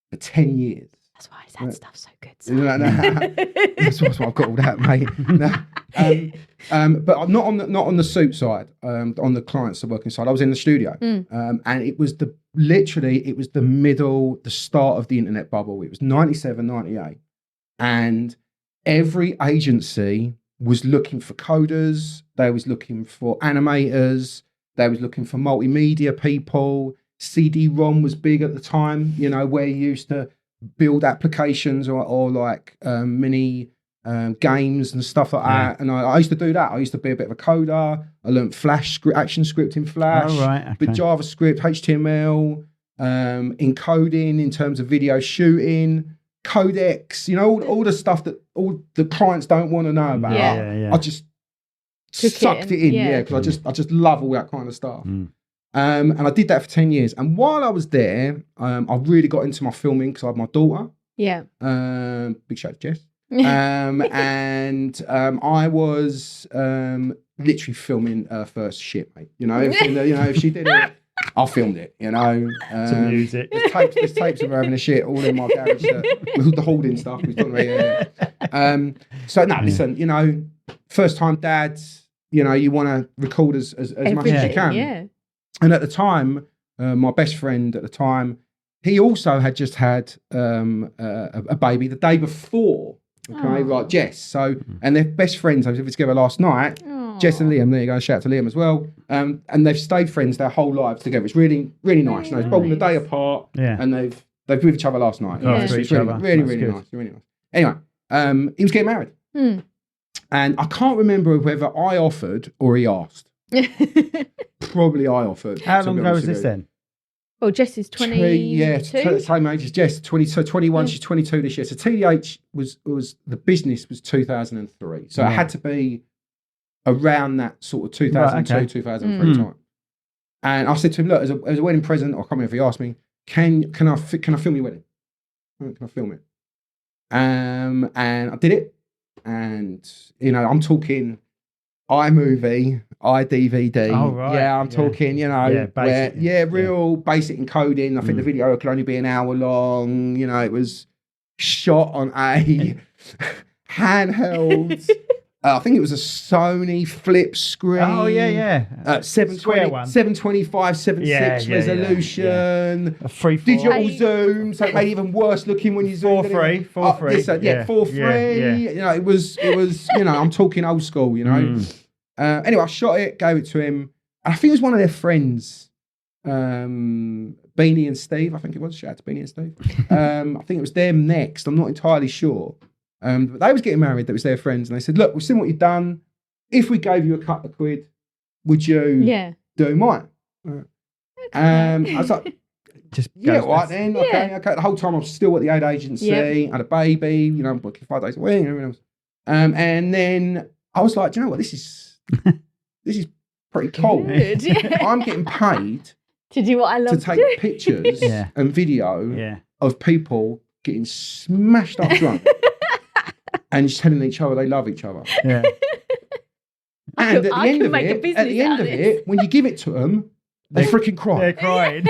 for 10 years. That's why his ad stuff's so good. So. That's why I've got all that, mate. But not on the suit side. On the clients working side, I was in the studio, and it was the start of the internet bubble. It was 97, 98, and every agency was looking for coders. They was looking for animators. They was looking for multimedia people. CD-ROM was big at the time. Where you used to build applications or like mini games and stuff like that. And I used to do that. I used to be a bit of a coder. I learned Flash action script in Flash, but JavaScript, HTML, encoding in terms of video shooting, codecs, all the stuff that all the clients don't want to know about. I just sucked it in, because I just love all that kind of stuff. And I did that for 10 years. And while I was there, I really got into my filming because I had my daughter. Yeah. Big shout out to Jess. I was literally filming her first shit, mate. If she did it, I filmed it, To music. There's tapes of her having a shit all in my garage. With the holding stuff. Listen, first time dads, you want to record as much as you can. Yeah. And at the time, my best friend at the time, he also had just had a baby the day before. Okay, right, Jess. So, and they're best friends. I was together last night. Jess and Liam. There you go. Shout out to Liam as well. And they've stayed friends their whole lives together. It's really, really nice. It's born the day apart. Yeah. And they've with each other last night. It's really nice. Really nice. Anyway, he was getting married, and I can't remember whether I offered or he asked. Probably I offered. How long ago was this then? Well, Jess is 22. Same age as Jess, 21. She's 22 this year. So TDH was the business was 2003. So it had to be around that sort of 2002, 2003 time. And I said to him, look, as a wedding present, I can't remember if he asked me, can I film your wedding? Can I film it? And I did it. And I'm talking iMovie, iDVD. Oh, right. Yeah, I'm talking, real basic encoding. I think the video could only be an hour long. It was shot on a handheld. I think it was a Sony flip screen. Oh, yeah. 725, 76 resolution. A free digital zoom, so it made it even worse looking when you zoomed in. For free. For free. It was. I'm talking old school. Anyway, I shot it, gave it to him. I think it was one of their friends, Beanie and Steve. I think it was. Shout out to Beanie and Steve. I think it was them next. I'm not entirely sure. But they was getting married. That was their friends, and they said, "Look, we've seen what you've done. If we gave you a couple of quid, would you do mine?" I was like, right then. Okay. The whole time I was still at the ad agency. Had a baby. Working 5 days a week. And everything else. And then I was like, do you know what? This is pretty cool. I'm getting paid to do what I love to take pictures and video of people getting smashed up drunk. And just telling each other they love each other. Yeah. And at the end of it, when you give it to them, they freaking cry. They're crying.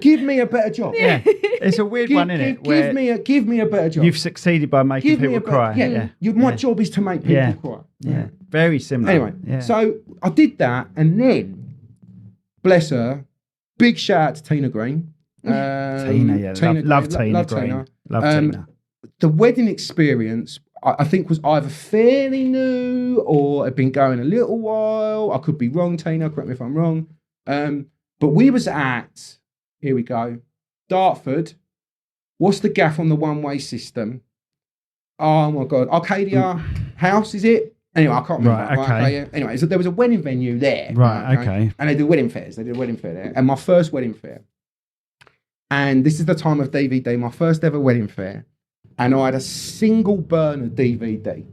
Give me a better job. Yeah. It's a weird one, isn't it? Give me a better job. You've succeeded by making people cry. My job is to make people cry. Yeah. Very similar. Anyway, so I did that, and then, bless her, big shout out to Tina Green. Tina. Love Tina. the wedding experience, I think, was either fairly new or had been going a little while. I could be wrong, Tina, correct me if I'm wrong. But we was at, here we go, Dartford. What's the gaff on the one-way system? Oh my God, Arcadia House, is it? Anyway, I can't remember. Right, okay. Yeah. Anyway, so there was a wedding venue there. Right, okay. And they do wedding fairs. They did a wedding fair there. And my first wedding fair. And this is the time of DVD, my first ever wedding fair. And I had a single burner DVD.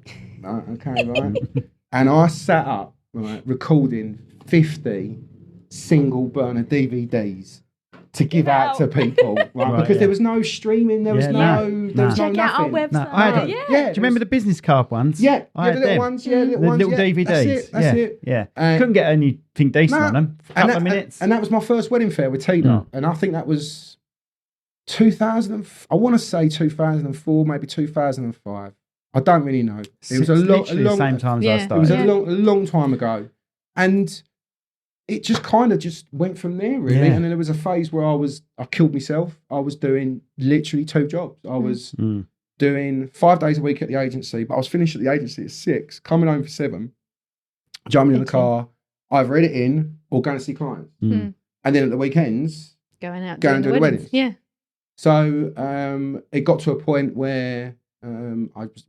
Right? And I sat up, right, recording 50 single burner DVDs to give out to people, right? Because there was no streaming, there was no Check out our nothing. website. Do you remember the business card ones? Yeah, I had the little them. ones, the Little DVDs. That's it. Yeah. Couldn't get anything decent on them. A couple of minutes. And that was my first wedding fair with Tina. And I think that was 2000. I want to say 2004, maybe 2005. I don't really know. It was a long same time as I started. It was a long time ago, and it just kind of just went from there, really. Yeah. And then there was a phase where I killed myself. I was doing literally 2 jobs. I was doing 5 days a week at the agency, but I was finished at the agency at 6, coming home for 7, jumping in the car, either editing or going to see clients. And then at the weekends, going out and doing the weddings. Yeah. So it got to a point where I was,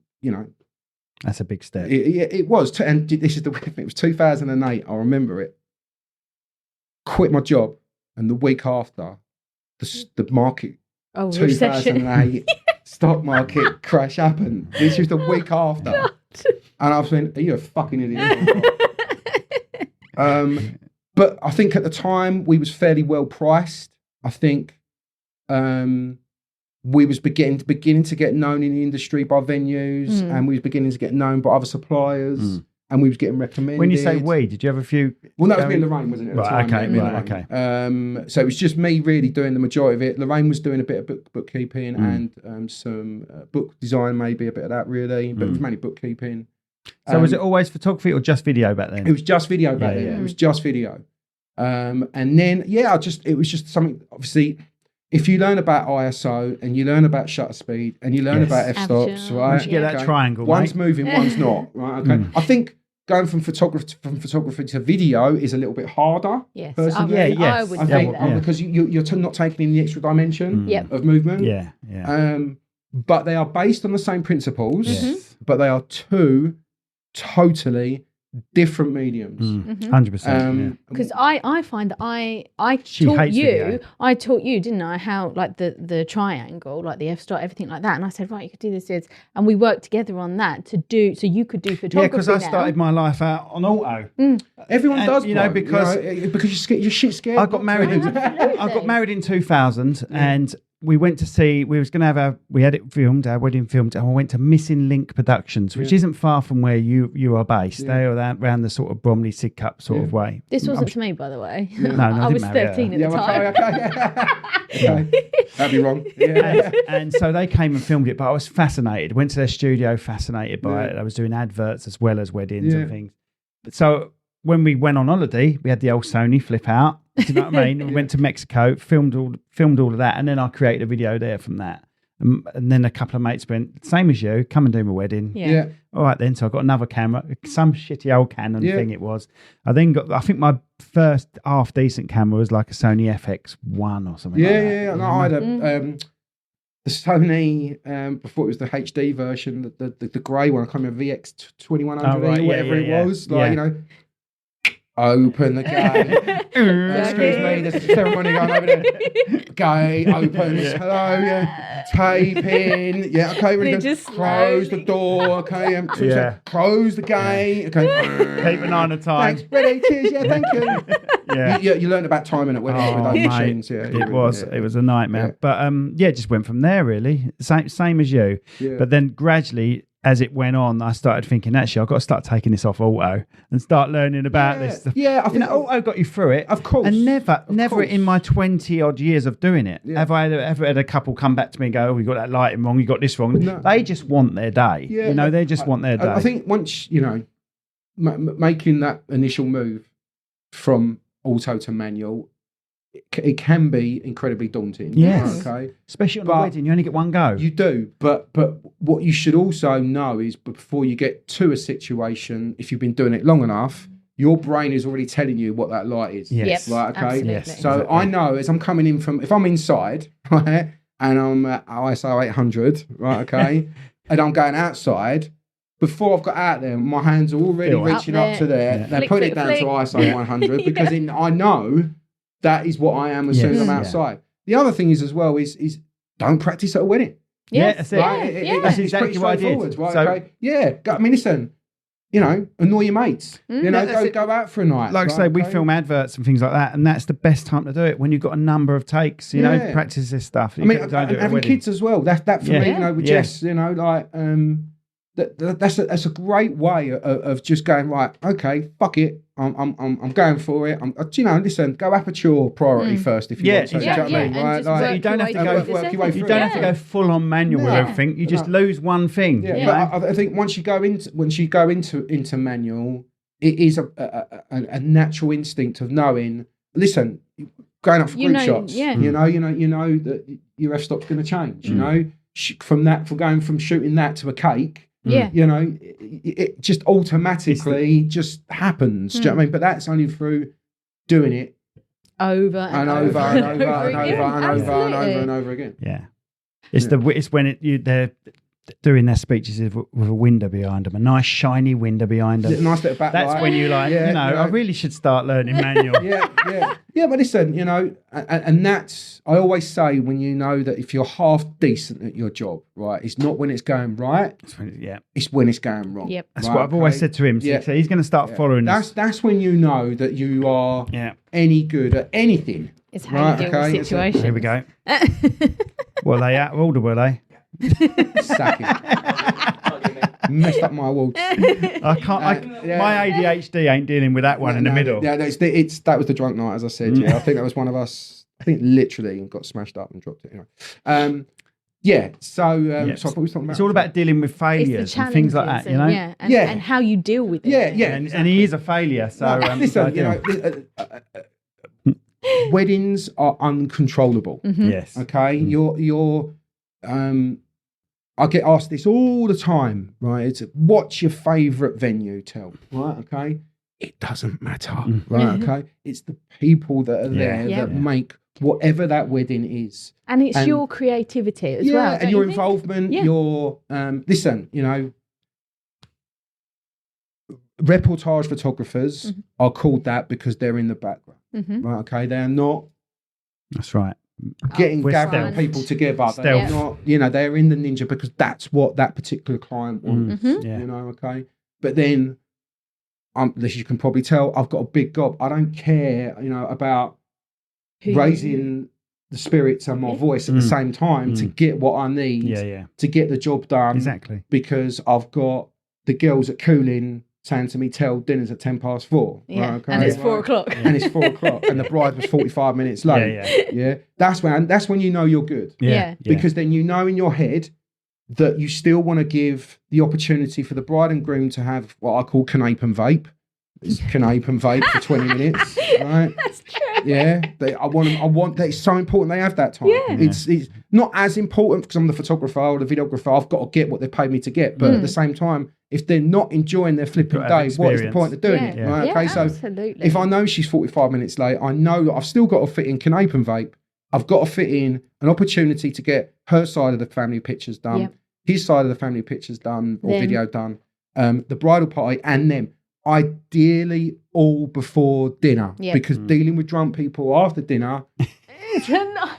That's a big step. it was. And this is the weird thing. It was 2008. I remember it. Quit my job, and the week after, the market, 2008 stock market crash happened. This was the week after, and I was thinking, "Are you a fucking idiot?" But I think at the time we was fairly well priced. I think we was beginning to get known in the industry by venues, and we was beginning to get known by other suppliers. And we was getting recommended. When you say we, did you have a few? Well, that was me and Lorraine, wasn't it? Right, okay, okay. So it was just me really doing the majority of it. Lorraine was doing a bit of bookkeeping and some book design, maybe a bit of that really, but it was mainly bookkeeping. So was it always photography or just video back then? It was just video back then. It was just video. And then, it was just something, obviously, if you learn about ISO and you learn about shutter speed and you learn about f-stops, right? Once you get that triangle, one's moving, one's not, right? Okay. I think going from photography to video is a little bit harder. Yes. Personally. I would I say think that. because you're not taking in the extra dimension of movement. Yeah. But they are based on the same principles, but they are 2 totally different mediums. 100%. Because I find that I taught you, didn't I, how like the triangle, like the f-stop, everything like that, and I said, right, you could do this, and we worked together on that so you could do photography. Yeah, because I started my life out on auto. Everyone does, because you're shit scared. I got married in 2000, and we went to see. We had it filmed, our wedding filmed, and we went to Missing Link Productions, which isn't far from where you are based. They are around the sort of Bromley Sidcup sort of way. This wasn't to me, by the way. No, I was 13 at the time. Okay. That'd be wrong. And so they came and filmed it, but I was fascinated. Went to their studio, fascinated by it. I was doing adverts as well as weddings and things. So when we went on holiday, we had the old Sony flip out. Do you know what I mean? We went to Mexico, filmed all of that, and then I created a video there from that. And then a couple of mates went, same as you, come and do my wedding. Yeah. All right then. So I got another camera, some shitty old Canon thing it was. I think my first half decent camera was like a Sony FX1 or something like that. Yeah. No, I had the Sony, before it was the HD version, the grey one, I can't remember, VX2100 or whatever it was. Open the gate. Excuse me, there's a ceremony going over there. Gate opens. Hello, tape in. Okay, we're going to close the door. Okay, close the gate. Okay. Keep an eye on the time. Thanks. Ready, cheers, thank you. You learned about timing at weddings with those machines. It was a nightmare. But just went from there really. Same as you. Yeah. But then gradually, as it went on, I started thinking, actually, I've got to start taking this off auto and start learning about this stuff. Yeah, I think auto got you through it. Of course. And never in my 20-odd years of doing it, have I ever had a couple come back to me and go, oh, you got that lighting wrong, you got this wrong. No. They just want their day. Yeah, they just want their day. I think once, making that initial move from auto to manual, it can be incredibly daunting. Yes. Okay. Especially on a But wedding, you only get one go. You do, but what you should also know is before you get to a situation, if you've been doing it long enough, your brain is already telling you what that light is. Yes. Right, okay. Absolutely. Yes. So Exactly. I know as I'm coming in from, if I'm inside, right, and I'm at ISO 800, right, okay, and I'm going outside, before I've got out there, my hands are already Feel it. reaching Up up to there. Yeah. They Flick, put flick, it down flick. to ISO 100 because I know that is what I am as soon as I'm Yes. outside. The other thing is as well is don't practice at a wedding. Yeah, Yes. that's it. Yeah. Right? Yeah. That's It's pretty exactly what I did. straightforward, right? So- Okay. Yeah. I mean, listen, annoy your mates. Mm. That's it. Go out for a night. Like I say, we okay? film adverts and things like that, and that's the best time to do it when you've got a number of takes. You know, Yeah. practice this stuff. I mean, don't do it at a having wedding. kids as well. That for Yeah. me, with Yeah. Jess, like that's a great way of just going, right. Okay, fuck it. I'm going for it. Listen, go aperture priority first if you Yeah, want to. exactly. Do you know what I mean? and Right, just like- work You don't your have to way go- through work the your way settings. through You it. don't have to go full on manual with No. everything. You just No. lose one thing. Yeah, you but know? I think once you go into manual, it is a natural instinct of knowing. Listen, going up for You group know, shots. yeah. You know that your f-stop's going to change. You know, from going from shooting that to a cake. Yeah. It just automatically just happens. Do you know what I mean? But that's only through doing it Over and over and over and over again. and over and over Absolutely. and over again. Yeah, it's when they're doing their speeches with a window behind them, a nice shiny window behind them. Nice little backlight. That's when you're like, I really should start learning manual. Yeah. But listen, and that's, I always say, when you know that if you're half decent at your job, right, it's not when it's going right, it's when it's going wrong. Yep. That's what I've always said to him. So he's going to start following this. That's when you know that you are any good at anything. It's how you deal with situations. Here we go. Were they out of order, were they? Sack it. Messed up my awards. I can't. My ADHD ain't dealing with that one in the middle. Yeah, that was the drunk night, as I said. Yeah, I think that was one of us. I think literally got smashed up and dropped it. Anyway. So what were we talking about? It's all about dealing with failures and things like that, you know. And how you deal with it. And he is a failure. So listen, weddings are uncontrollable. yes. Okay, you're I get asked this all the time, right? It's what's your favourite venue? Right? Okay, it doesn't matter, right? Okay, it's the people that are there that make whatever that wedding is, and it's your creativity as well, and your involvement. Your listen, reportage photographers are called that because they're in the background, right? Okay, they're not. That's right. Gathering people together. They're not, they're in the ninja because that's what that particular client wants. Okay. But then, as you can probably tell, I've got a big gob. I don't care, about raising the spirits and my voice at the same time to get what I need to get the job done. Exactly. Because I've got the girls at Cooling saying to me, tell dinner's at 4:10. Yeah. Right, okay? And it's 4 o'clock. And it's 4 o'clock. And the bride was 45 minutes late. Yeah. That's when you know you're good. Yeah. Because then you know in your head that you still want to give the opportunity for the bride and groom to have what I call canape and vape. It's canape and vape for 20 minutes. Right? That's true. Yeah. I want that. It's so important they have that time. Yeah. It's not as important because I'm the photographer or the videographer. I've got to get what they've paid me to get. But at the same time, if they're not enjoying their flipping day, what is the point of doing it? Right? Okay. So absolutely. if I know she's 45 minutes late, I know that I've still got to fit in canape and vape. I've got to fit in an opportunity to get her side of the family pictures done, his side of the family pictures done or video done, the bridal party and them. Ideally all before dinner because dealing with drunk people after dinner.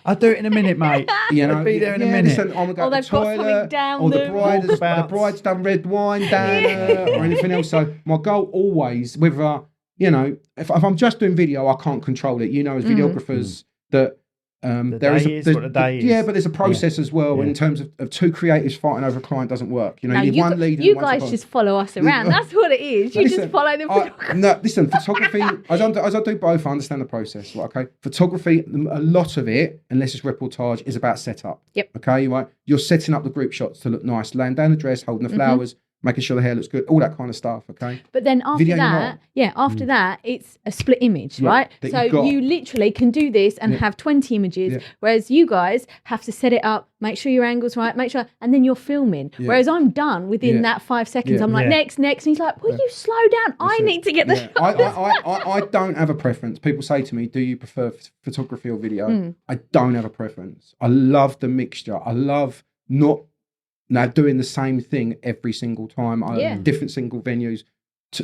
I'll do it in a minute, mate. I'll be there in a minute. Listen, I'm going to they've got something down or the them. bride's done red wine down or anything else. So my goal always, whether, if I'm just doing video, I can't control it. As videographers that there is what the day is. Yeah, but there's a process as well in terms of two creatives fighting over a client doesn't work. You need one lead. You guys just follow us around. That's what it is. You just follow the photography. Listen, photography, as I do both, I understand the process. Right, okay, photography, a lot of it, unless it's reportage, is about setup. Yep. Okay, right. You're setting up the group shots to look nice, laying down the dress, holding the flowers, making sure the hair looks good, all that kind of stuff. Okay. But then after Video, you're that, not. that, it's a split image, Yeah, right? that So you've got. you literally can do this and Yeah. have 20 images, Yeah. whereas you guys have to set it up, make sure your angle's right, and then you're filming. Yeah. Whereas I'm done within Yeah. that 5 seconds. Yeah. I'm like, Yeah. next. And he's like, will you slow down? I it. need to get the Yeah. I don't have a preference. People say to me, do you prefer photography or video? I don't have a preference. I love the mixture. I love not doing the same thing every single time. Different single venues.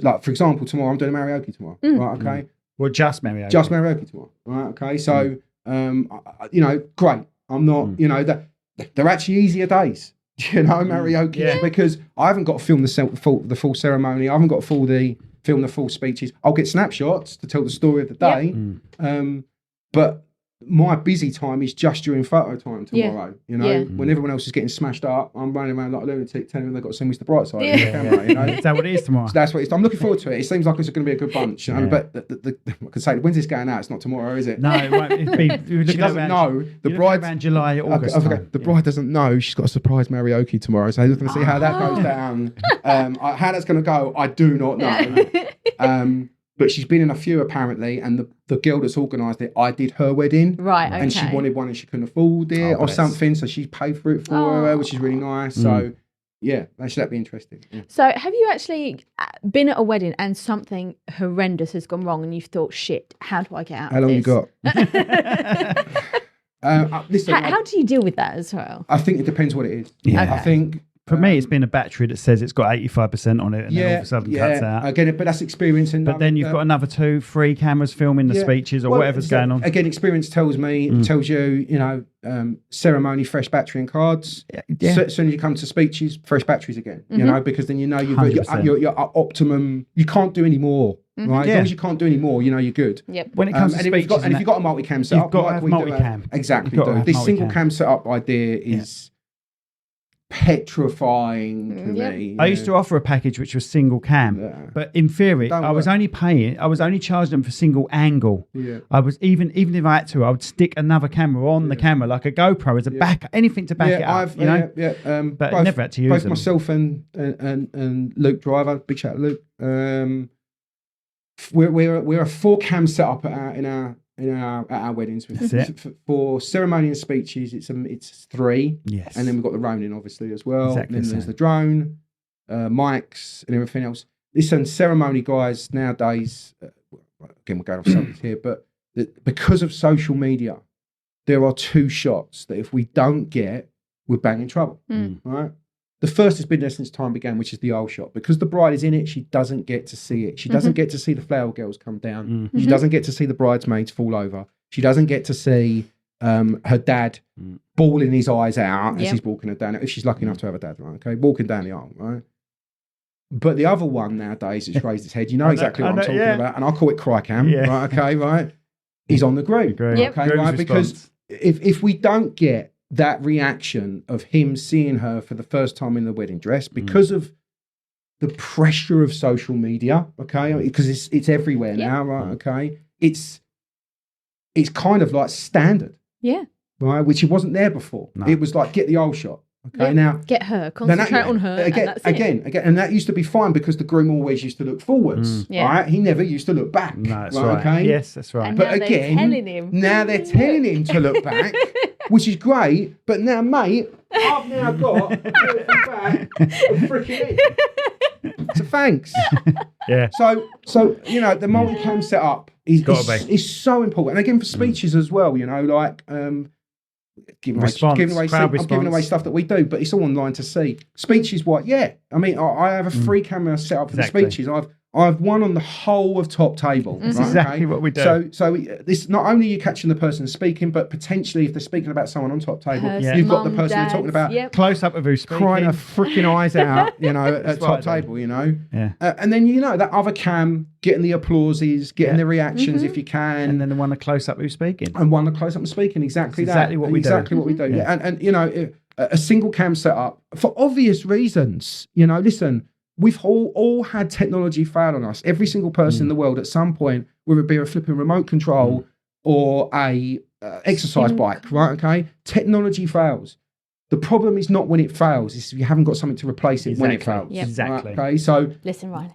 Like, for example, tomorrow I'm doing karaoke tomorrow. Right, okay? Well, just Mario. Just karaoke tomorrow. Right, okay? So, great. I'm not, they're actually easier days. Karaoke, because I haven't got to film the full ceremony. I haven't got to film the full speeches. I'll get snapshots to tell the story of the day. But my busy time is just during photo time tomorrow. When everyone else is getting smashed up, I'm running around like a lunatic telling them they've got to send me to the bright side of the camera. Is that what it is tomorrow? So that's what it's. I'm looking forward to it. It seems like it's going to be a good bunch. But I can say, when's this going out? It's not tomorrow, is it? No, it won't. It'd be, She doesn't know. The bride around July, August. The bride doesn't know she's got a surprise karaoke tomorrow, so we're going to see how that goes down. How that's going to go, I do not know. But she's been in a few apparently, and the girl that's organised it, I did her wedding. Right, okay. And she wanted one and she couldn't afford it or something, so she paid for it for her, which is really nice. So, yeah, that'd be interesting. Yeah. So have you actually been at a wedding and something horrendous has gone wrong and you've thought, shit, how do I get out How of long this? you got? Listen, How do you deal with that as well? I think it depends what it is. Yeah. Okay. I think... For me, it's been a battery that says it's got 85% on it, and then all of a sudden cuts out. I get it, but that's experience. But then you've got another 2, 3 cameras filming the speeches or whatever's going on. Again, experience tells you, ceremony, fresh battery and cards. Yeah. So, as soon as you come to speeches, fresh batteries again. Because then you're 100%. at optimum. You can't do any more. Right, as long as you can't do any more, you're good. Yep. When it comes to and speeches, if you've got a multicam setup, you've got to have multicam. Exactly. You've got to have This multicam. single cam setup idea is petrifying to me. I used to offer a package which was single cam, but in theory, I was only charging them for single angle. Yeah. I was even if I had to, I would stick another camera on the camera, like a GoPro as a back, anything to back it up. But both, never had to use both them. myself and Luke Driver, big shout out to Luke. We're a 4-cam setup at our weddings. For ceremony and speeches, it's 3. Yes. And then we've got the Ronin obviously as well. Exactly And then the there's same. the drone, mics and everything else. Listen, ceremony guys nowadays, again we're going off subject here, but because of social media, there are 2 shots that if we don't get, we're bang in trouble. Right? The first has been there since time began, which is the old shot. Because the bride is in it, she doesn't get to see it. She doesn't get to see the flower girls come down. She doesn't get to see the bridesmaids fall over. She doesn't get to see her dad bawling his eyes out as he's walking her down. If she's lucky enough to have a dad, right? Okay, walking down the aisle, right? But the other one nowadays that's raised its head, you know exactly what I'm talking about, and I call it cry cam, right? Okay, right? He's on the groom, Yep. okay, right? Because if we don't get that reaction of him seeing her for the first time in the wedding dress because of the pressure of social media, okay, because it's everywhere now, right? Okay, it's kind of like standard, right, which it wasn't there before. It was like get the old shot, okay. Now get her, concentrate on her, again, and that's it. and that used to be fine because the groom always used to look forwards, right? He never used to look back. No, that's right. Okay? Yes, that's right. And But now again, they're telling him to look back, which is great. But now, mate, I've now got a back of freaking in. So thanks. Yeah. So the multicam setup is so important. And again for speeches as well, like giving away stuff that we do, but it's all online to see. Speeches, what? Yeah. I mean, I have a 3 camera set up for the speeches. I've won on the whole of Top Table. That's exactly what we do. So this not only are you catching the person speaking, but potentially if they're speaking about someone on Top Table, you've got the person they're talking about close up of who's speaking, crying her freaking eyes out, at Top Table, Yeah. And then that other cam getting the applauses, getting the reactions if you can, and then the one the close up who's speaking, and one the close up and speaking. Exactly what we do. Yeah. And a single cam setup for obvious reasons. Listen. We've all had technology fail on us. Every single person in the world at some point, whether it be a flipping remote control or a exercise bike, right? Okay, technology fails. The problem is not when it fails; it's you haven't got something to replace it when it fails. Yep. Exactly. Okay, so Listen, Ryan.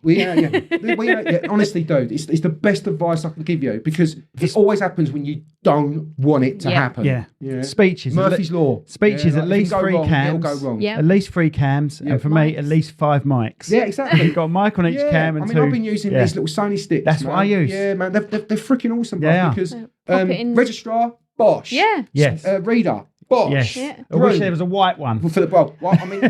honestly, dude, it's the best advice I can give you because it always happens when you don't want it to happen. Yeah. Speeches. Murphy's law. Speeches, like, at least if you go 3 wrong, cams. It'll go wrong. Yeah. At least 3 cams, and for me, at least 5 mics. Yeah, exactly. You've got a mic on each cam and 2. I've been using these little Sony sticks. That's man. what I use. Yeah, man, they're freaking awesome, bro. Yeah. Because Pop it in. registrar, Bosch. Yeah. Yes. Reader, Bosch. Yes. Yeah. I wish there was a white one. For the well, I mean,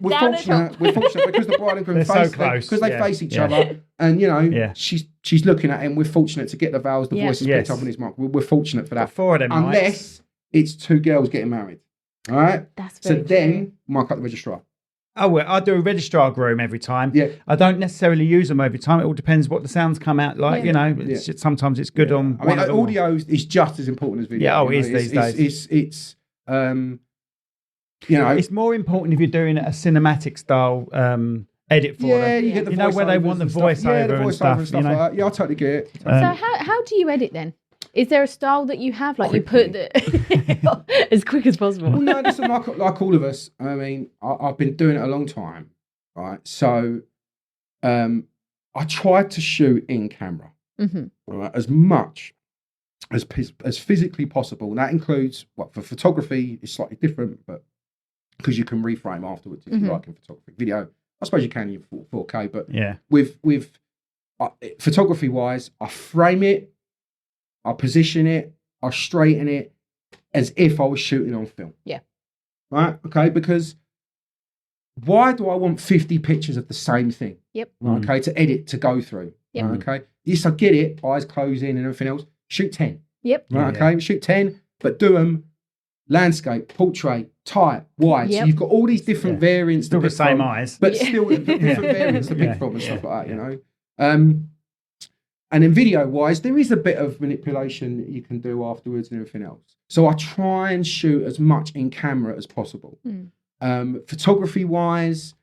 we're Down the fortunate. We're fortunate because the bride and groom They're so face close. because they Yeah. face each Yeah. other, and you know, Yeah. she's looking at him. We're fortunate to get the vowels, the voices Yes. picked up on his mic. We're fortunate for that. 4 of them mics. Unless it's 2 girls getting married, all right. That's So very then mic up the registrar. Oh, well, I do a registrar groom every time. Yeah. I don't necessarily use them every time. It all depends what the sounds come out like. Yeah. You know, it's just, sometimes it's good on I one mean, of them. audio is just as important as video. Yeah, you it is know, these days. It's you know, It's more important if you're doing a cinematic style edit for them. you get the You know where they voiceovers want the and stuff. voiceover and stuff. and You know? like that. Yeah, I totally get it. So how do you edit then? Is there a style that you have, like you put the as quick as possible? Well, no, listen, like all of us. I mean, I've been doing it a long time, right? So, I tried to shoot in camera, right, as much as physically possible. And that includes for photography, it's slightly different, but because you can reframe afterwards if you like in photography. Video, I suppose you can in 4K, but with photography wise, I frame it. I position it, I straighten it as if I was shooting on film. Yeah. Right? Okay, because why do I want 50 pictures of the same thing? Yep. Right, okay, to edit, to go through. Yep. Right, okay. Yes, I get it, eyes closing and everything else. Shoot 10. Yep. Right, okay, shoot 10, but do them landscape, portrait, tight, wide. Yep. So you've got all these different variants. Still to the pick same from, eyes. but still different variants to pick from and stuff like that, you know. And then video-wise, there is a bit of manipulation that you can do afterwards and everything else. So I try and shoot as much in camera as possible. Photography-wise,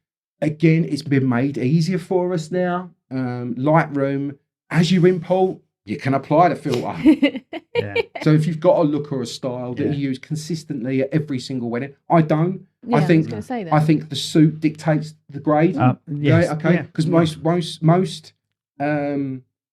again, it's been made easier for us now. Lightroom, as you import, you can apply the filter. So if you've got a look or a style that you use consistently at every single wedding, I don't. Yeah, I think was gonna say that. I think the suit dictates the grade. Yes. Okay, because most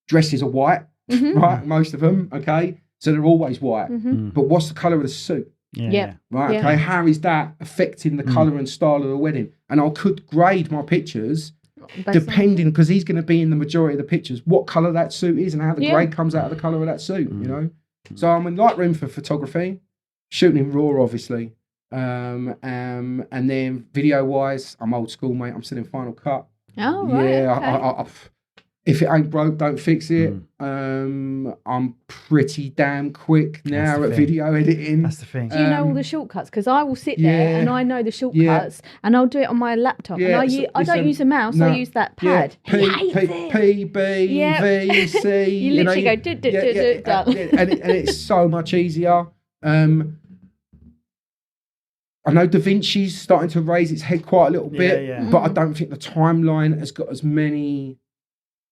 dresses are white, right? Most of them, okay? So they're always white. But what's the colour of the suit? Yep. Right, Yeah. okay? How is that affecting the colour and style of the wedding? And I could grade my pictures depending, because he's going to be in the majority of the pictures, what colour that suit is and how the grade comes out of the colour of that suit, you know? So I'm in Lightroom for photography, shooting in RAW, obviously. And then video-wise, I'm old school, mate. I'm still in Final Cut. Oh, right. Yeah, Okay. if it ain't broke, don't fix it. I'm pretty damn quick now at video editing. That's the thing. Do you know all the shortcuts? Because I will sit there and I know the shortcuts and I'll do it on my laptop. Yeah, And I don't use a mouse, I use that pad. P, B, V, C. You literally go, done. And it's so much easier. I know Da Vinci's starting to raise its head quite a little bit, but I don't think the timeline has got as many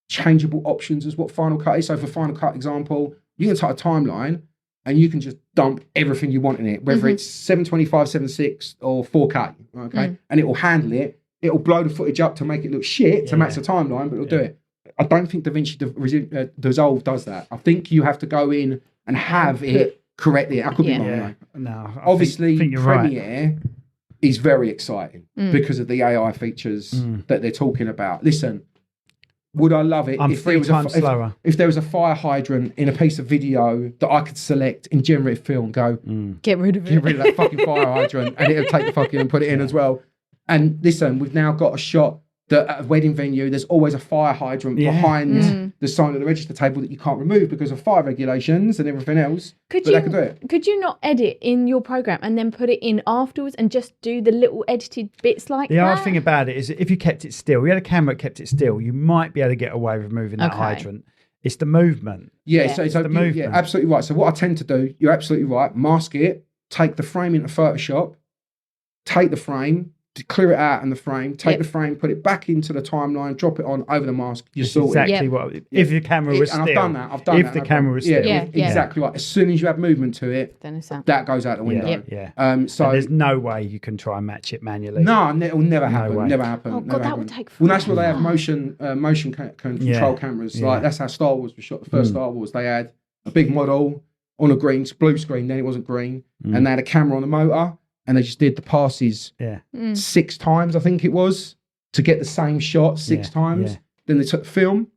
changeable options as what Final Cut is. So for Final Cut example, you can type a timeline and you can just dump everything you want in it, whether it's 725, 76 or 4K, okay? And it will handle it. It'll blow the footage up to make it look shit to match the timeline, but it'll do it. I don't think DaVinci Resolve does that. I think you have to go in and have it correctly. I could be wrong. No, obviously, think you're Premiere is very exciting because of the AI features that they're talking about. Listen, would I love it if there was a fire hydrant in a piece of video that I could select in generative fill and go, get rid of it. Get rid of that fucking fire hydrant, and it'll take the fucking and put it in as well. And listen, we've now got a shot that at a wedding venue, there's always a fire hydrant behind the sign of the register table that you can't remove because of fire regulations and everything else. They can do it. Could you not edit in your program and then put it in afterwards and just do the little edited bits like that? The hard thing about it is if you kept it still, you had a camera that kept it still, you might be able to get away with moving that hydrant. It's the movement. So the movement. Yeah, absolutely right. So what I tend to do, you're absolutely right, mask it, take the frame into Photoshop, take the frame, clear it out in the frame, take the frame, put it back into the timeline, drop it on over the mask. You're sorted. Exactly what. If the camera was still, and I've done that. If the camera was still, exactly right. As soon as you have movement to it, then it's out. That goes out the window. So and there's no way you can try and match it manually. No, it will never happen. way. Never happen. Oh never God, that happen. would take. Well, that's why they have motion control cameras. Yeah. Like that's how Star Wars was shot. The first Star Wars, they had a big model on a blue screen. Then it wasn't green, and they had a camera on the motor, and they just did the passes 6 times, I think it was, to get the same shot 6 times. Yeah. Then they took the film,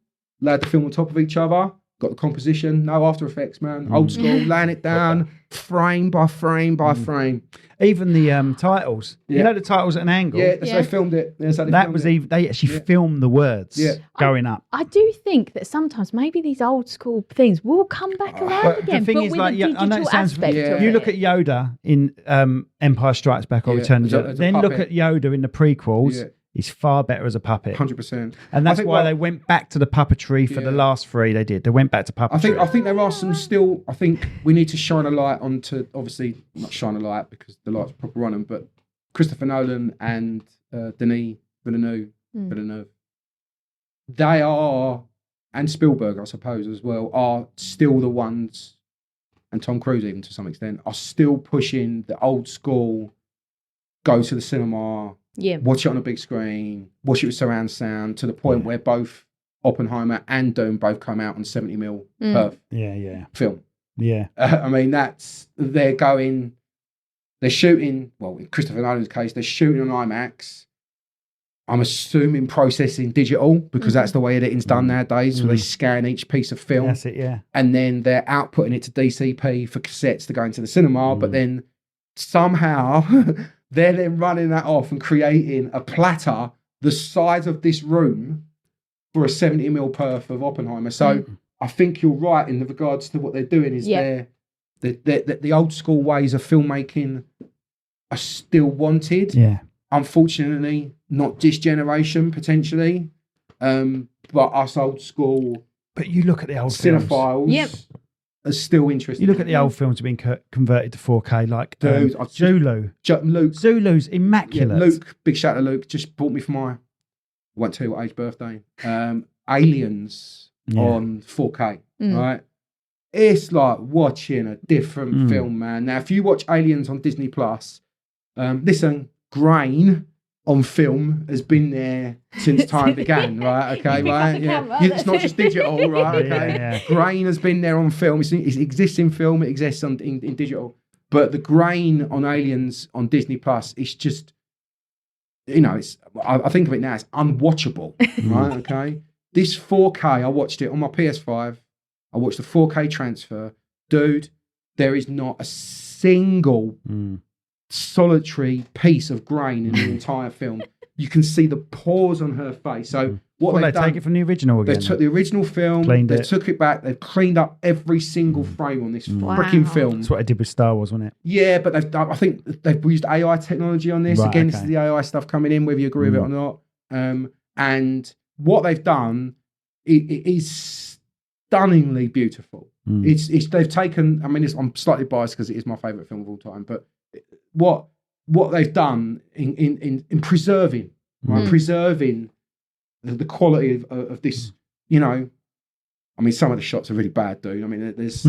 laid the film on top of each other, got the composition, no After Effects, man, old school, laying it down, frame by frame by frame. Even the titles, you know, the titles at an angle. Yeah, that's how they filmed it. They actually filmed the words going up. I do think that sometimes maybe these old school things will come back around again. The thing but is, with like, a digital I know it sounds. aspect of You it. look at Yoda in Empire Strikes Back or Return of the Jedi. Then look at Yoda in the prequels. Yeah. He's far better as a puppet. 100%. And that's why they went back to the puppetry for the last 3 they did. They went back to puppetry. I think there are some still. I think we need to shine a light onto, obviously not shine a light because the light's proper on them, but Christopher Nolan and Denis Villeneuve, they are, and Spielberg I suppose as well, are still the ones, and Tom Cruise even to some extent, are still pushing the old school, go to the cinema, watch it on a big screen, watch it with surround sound, to the point where both Oppenheimer and Dune both come out on 70mm per film. Yeah. I mean, they're shooting, well, in Christopher Nolan's case, they're shooting on IMAX. I'm assuming processing digital because that's the way editing's done nowadays. So they scan each piece of film. That's it, yeah. And then they're outputting it to DCP for cassettes to go into the cinema. But then somehow they're then running that off and creating a platter the size of this room for a 70mm perf of Oppenheimer. So I think you're right in regards to what they're doing is the old school ways of filmmaking are still wanted. Yeah. Unfortunately, not this generation potentially, but us old school. But you look at the old cinephiles are still interested. You look at the old films being converted to 4K, like Zulu. Luke. Zulu's immaculate. Yeah, Luke, big shout out to Luke, just bought me for my, I won't tell you what age birthday, Aliens on 4K, right? It's like watching a different film, man. Now, if you watch Aliens on Disney Plus, listen, grain on film has been there since time began, right? Okay, right? Yeah. It's not just digital, right? Okay, grain has been there on film. It exists in film. It exists in digital. But the grain on Aliens on Disney Plus, it's just, you know, it's. I think of it now as unwatchable, right? Okay, this 4K, I watched it on my PS5. I watched the 4K transfer, dude. There is not a single solitary piece of grain in the entire film. You can see the pores on her face. So what they've done, take it from the original again. They took the original film, they took it back, they've cleaned up every single frame on this freaking film. That's what I did with Star Wars, wasn't it? Yeah, but I think they've used AI technology on this. Again, this is the AI stuff coming in, whether you agree with it or not. And what they've done is stunningly beautiful. They've taken. I mean, I'm slightly biased because it is my favourite film of all time, but what they've done in preserving, preserving the quality of this, you know, I mean, some of the shots are really bad, dude. I mean, there's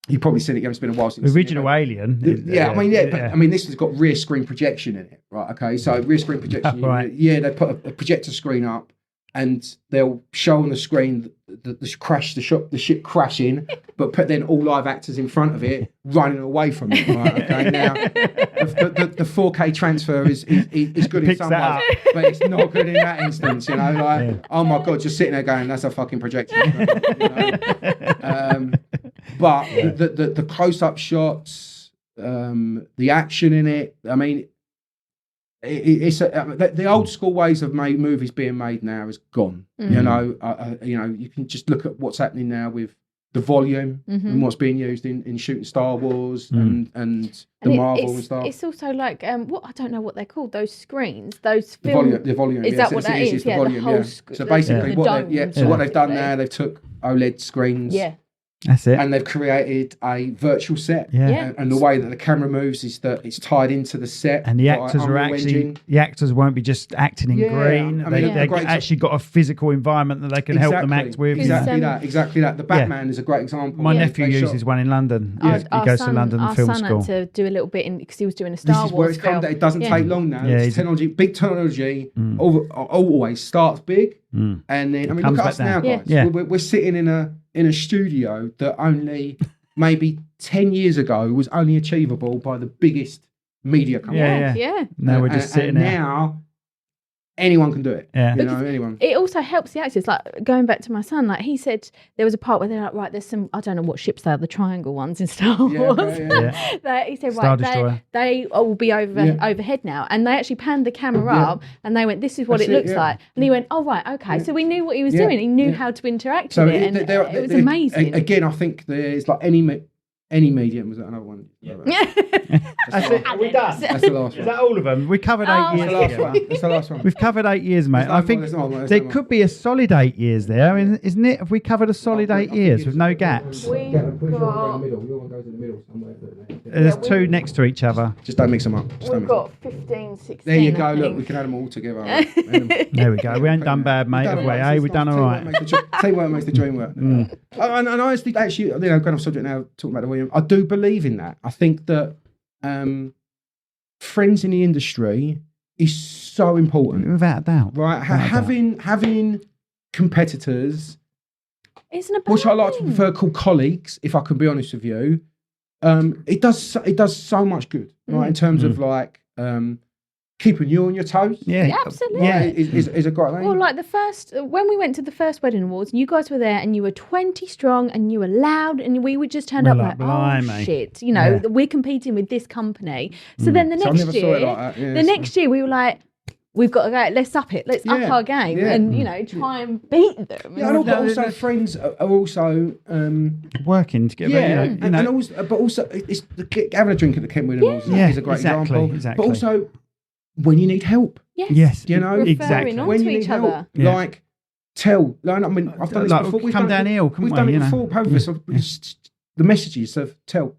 you've probably seen it. It's been a while since the original Alien. But I mean, this has got rear screen projection in it, right? Okay, so rear screen projection. Right. Yeah, they put a projector screen up, and they'll show on the screen the ship crashing, but put then all live actors in front of it running away from it. Right? Okay, now the 4K transfer is good in some ways, but it's not good in that instance. You know, like oh my god, just sitting there going, that's a fucking projection. You know? But the close-up shots, the action in it. I mean, the old school ways of movies being made now is gone. You know, you can just look at what's happening now with the volume and what's being used in shooting Star Wars and the Marvel and stuff. It's also like what I don't know what they're called. Those screens, those the volume. Is that what that is? The volume. So basically, what they've done now, they've took OLED screens. That's it. And they've created a virtual set. Yeah. And the way that the camera moves is that it's tied into the set. And the by actors are Unreal actually, Engine. the actors won't be just acting in green. I mean, They've actually got a physical environment that they can help them act with. Exactly that. The Batman is a great example. My nephew uses one in London. He goes to London Film School. Our son had to do a little bit because he was doing a Star Wars film. This is where it's come. It doesn't take long now. It's technology, big technology, always starts big. And then, I mean, look at us now, guys. Yeah. We're sitting in a studio that only maybe 10 years ago was only achievable by the biggest media company. Yeah. Now we're just sitting there. Now anyone can do it. Yeah. Anyone. It also helps the actors. Like going back to my son, like he said, there was a part where they're like, right, there's some, I don't know what ships they are, the triangle ones in Star Wars. He said, Star right, Destroyer. they will be overhead now, and they actually panned the camera up, and they went, this is what it looks like, and he went, oh right, okay. So we knew what he was doing. He knew how to interact with it, and it was amazing. Again, I think there's like any medium. Was that another one? That's it. We're done. That's the last one. Is that all of them? We covered 8 years. That's the last one. We've covered 8 years, mate. I think there could be a solid 8 years there, isn't it? Have we covered a solid 8 years with no gaps? We've got... There's two next to each other. Just don't mix them up. We've got 15, 16. There you go. Look, we can add them all together. There we go. We ain't done bad, mate. Have we? Hey, we've done all right. Teamwork makes the dream work. And honestly, actually, going off subject now, talking about the William, I do believe in that. I think that friends in the industry is so important, without a doubt. Right, having competitors, isn't which I like to prefer called colleagues, if I can be honest with you. It does so much good, right? In terms of like keeping you on your toes. Yeah, absolutely. Yeah, is a great thing. Well, like when we went to the first wedding awards, you guys were there and you were 20 strong and you were loud and we would just turn up like, oh shit, we're competing with this company. So then the next year, next year we were like, we've got to go, let's up it, let's up our game and, try and beat them. Yeah, and also friends are also... working together, and also, but also it's having a drink at the Kent Wedding Awards is a great example. Exactly. But also... when you need help, yes, exactly. When you need help, like tell. Like, I mean, I've done this before. We've come down here. We've done it before. The messages of tell.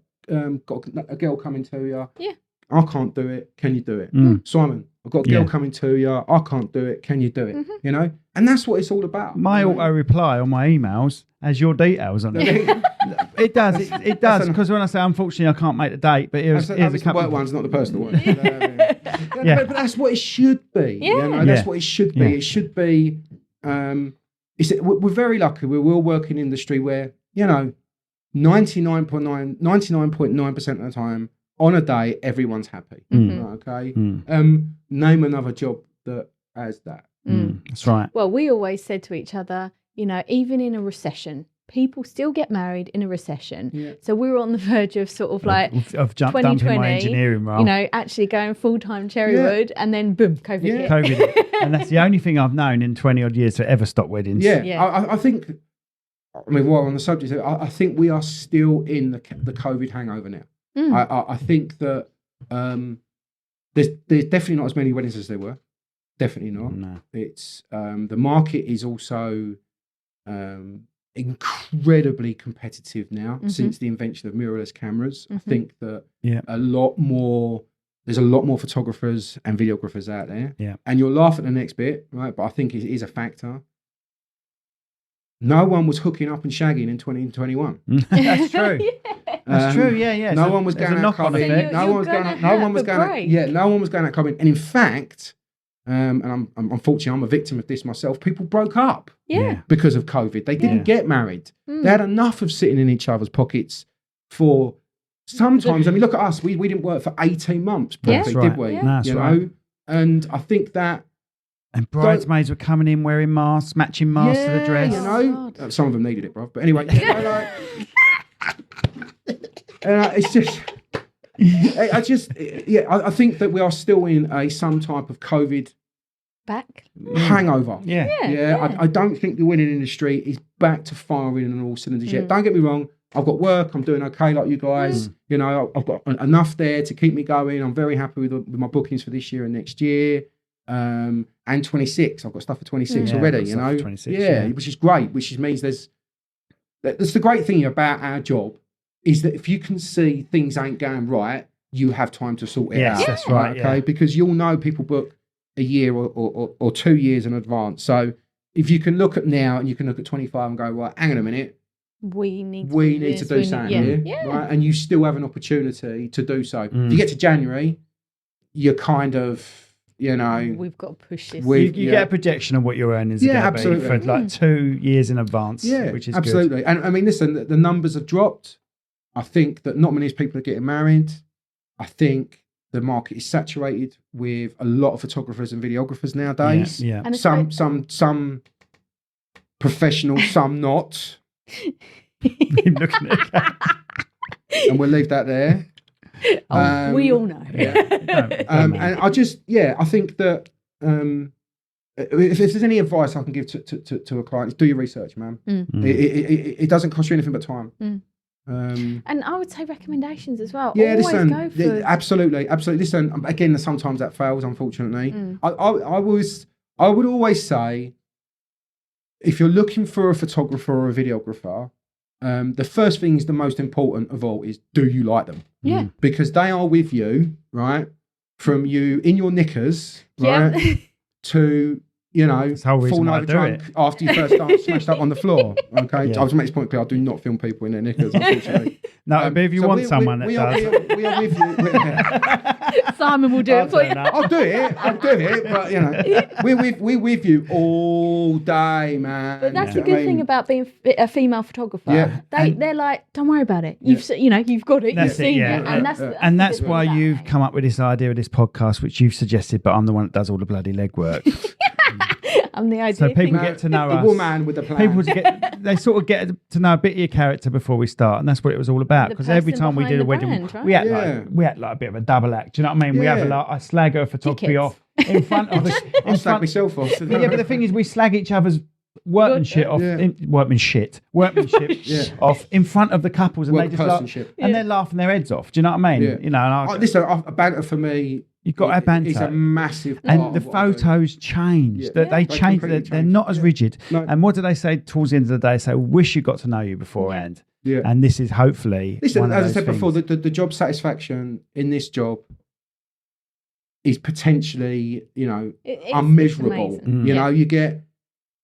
Got a girl coming to you. Yeah, I can't do it. Can you do it, Simon? I've got a girl coming to you. I can't do it. Can you do it? And that's what it's all about. My auto reply on my emails has your details on it. It does. It does. Because when I say unfortunately I can't make the date, but here's the work one's not the personal one. But that's what it should be. Yeah. That's what it should be. It should be. We're very lucky. We're all working in an industry where 99.9% of the time on a day everyone's happy. Okay. Name another job that has that. That's right. Well, we always said to each other, even in a recession, people still get married in a recession. Yeah. So we were on the verge of sort of like of dumping my engineering role. Actually going full-time Cherrywood and then boom, COVID hit. COVID hit. And that's the only thing I've known in 20 odd years to ever stop weddings. Yeah. I think, while on the subject, I think we are still in the COVID hangover now. I think that there's definitely not as many weddings as there were. Definitely not. No. It's the market is also incredibly competitive now since the invention of mirrorless cameras. I think that there's a lot more photographers and videographers out there. Yeah. And you'll laugh at the next bit, right? But I think it is a factor. No one was hooking up and shagging in 2021. That's true. That's true. Yeah. No one was going out clubbing. No one was going out clubbing. And in fact, and I'm unfortunately I'm a victim of this myself. People broke up because of COVID. They didn't get married. They had enough of sitting in each other's pockets for sometimes. I mean, look at us. We didn't work for 18 months properly, did we? Yeah. That's right. And I think that. And bridesmaids were coming in wearing masks, matching masks to the dress. Some of them needed it, bro. But anyway, it's just. I think that we are still in some type of COVID hangover. I don't think the wedding industry is back to firing on all cylinders yet. Don't get me wrong. I've got work. I'm doing okay, like you guys. I've got enough there to keep me going. I'm very happy with my bookings for this year and next year. And 26. I've got stuff for 26 already. 26, which is great. Which means there's that's the great thing about our job, is that if you can see things ain't going right, you have time to sort it out. Yes, that's right. Okay, Yeah. because you'll know people book a year or 2 years in advance. So if you can look at now and you can look at 25 and go, right, hang on a minute, we need to do something here, right? And you still have an opportunity to do so. If you get to January, you're kind of, we've got to push this. You get a projection of what your earnings are going to be for like 2 years in advance, which is absolutely. good. And I mean, listen, the numbers have dropped. I think that not many people are getting married. I think the market is saturated with a lot of photographers and videographers nowadays. Yeah. And Some professional, some not. Keep looking at it. And we'll leave that there. We all know. And I just, I think that if there's any advice I can give to a client, is do your research, man. It doesn't cost you anything but time. And I would say recommendations as well. Yeah, Always listen, go for... absolutely. Listen, again, sometimes that fails, unfortunately. I would always say, if you're looking for a photographer or a videographer, the first thing is the most important of all is, do you like them? Yeah. Because they are with you, right? From you in your knickers, right? To, falling over drunk after you first start smashed up on the floor. Okay. Yeah. I was making this point clear, I do not film people in their knickers, unfortunately. No, but if you want someone that does. We are with you. Simon will do it for you. I'll do it, but we're with you all day, man. But that's the good thing about being a female photographer. Yeah. They're like, don't worry about it. You've got it. You've seen it, and that's why you've come up with this idea of this podcast, which you've suggested. But I'm the one that does all the bloody legwork. I'm the idea. So people get to know the us. woman with the plan. People they sort of get to know a bit of your character before we start, and that's what it was all about. Because every time we did a wedding, right? we act like a bit of a double act. Do you know what I mean? We have I slag her photography off in front of us. I slag myself off. Yeah, but the thing is, we slag each other's workmanship off, off in front of the couples, and they just laugh, and they're laughing their heads off. Do you know what I mean? Yeah. Listen, a banter for me. You've got to have banter. It's a massive part and the photos change. Yeah. They change. They're not as rigid. No. And what do they say towards the end of the day? They say, wish you got to know you beforehand. Yeah. And this is hopefully. Listen, as I said things. before, the job satisfaction in this job is potentially, unmeasurable. You get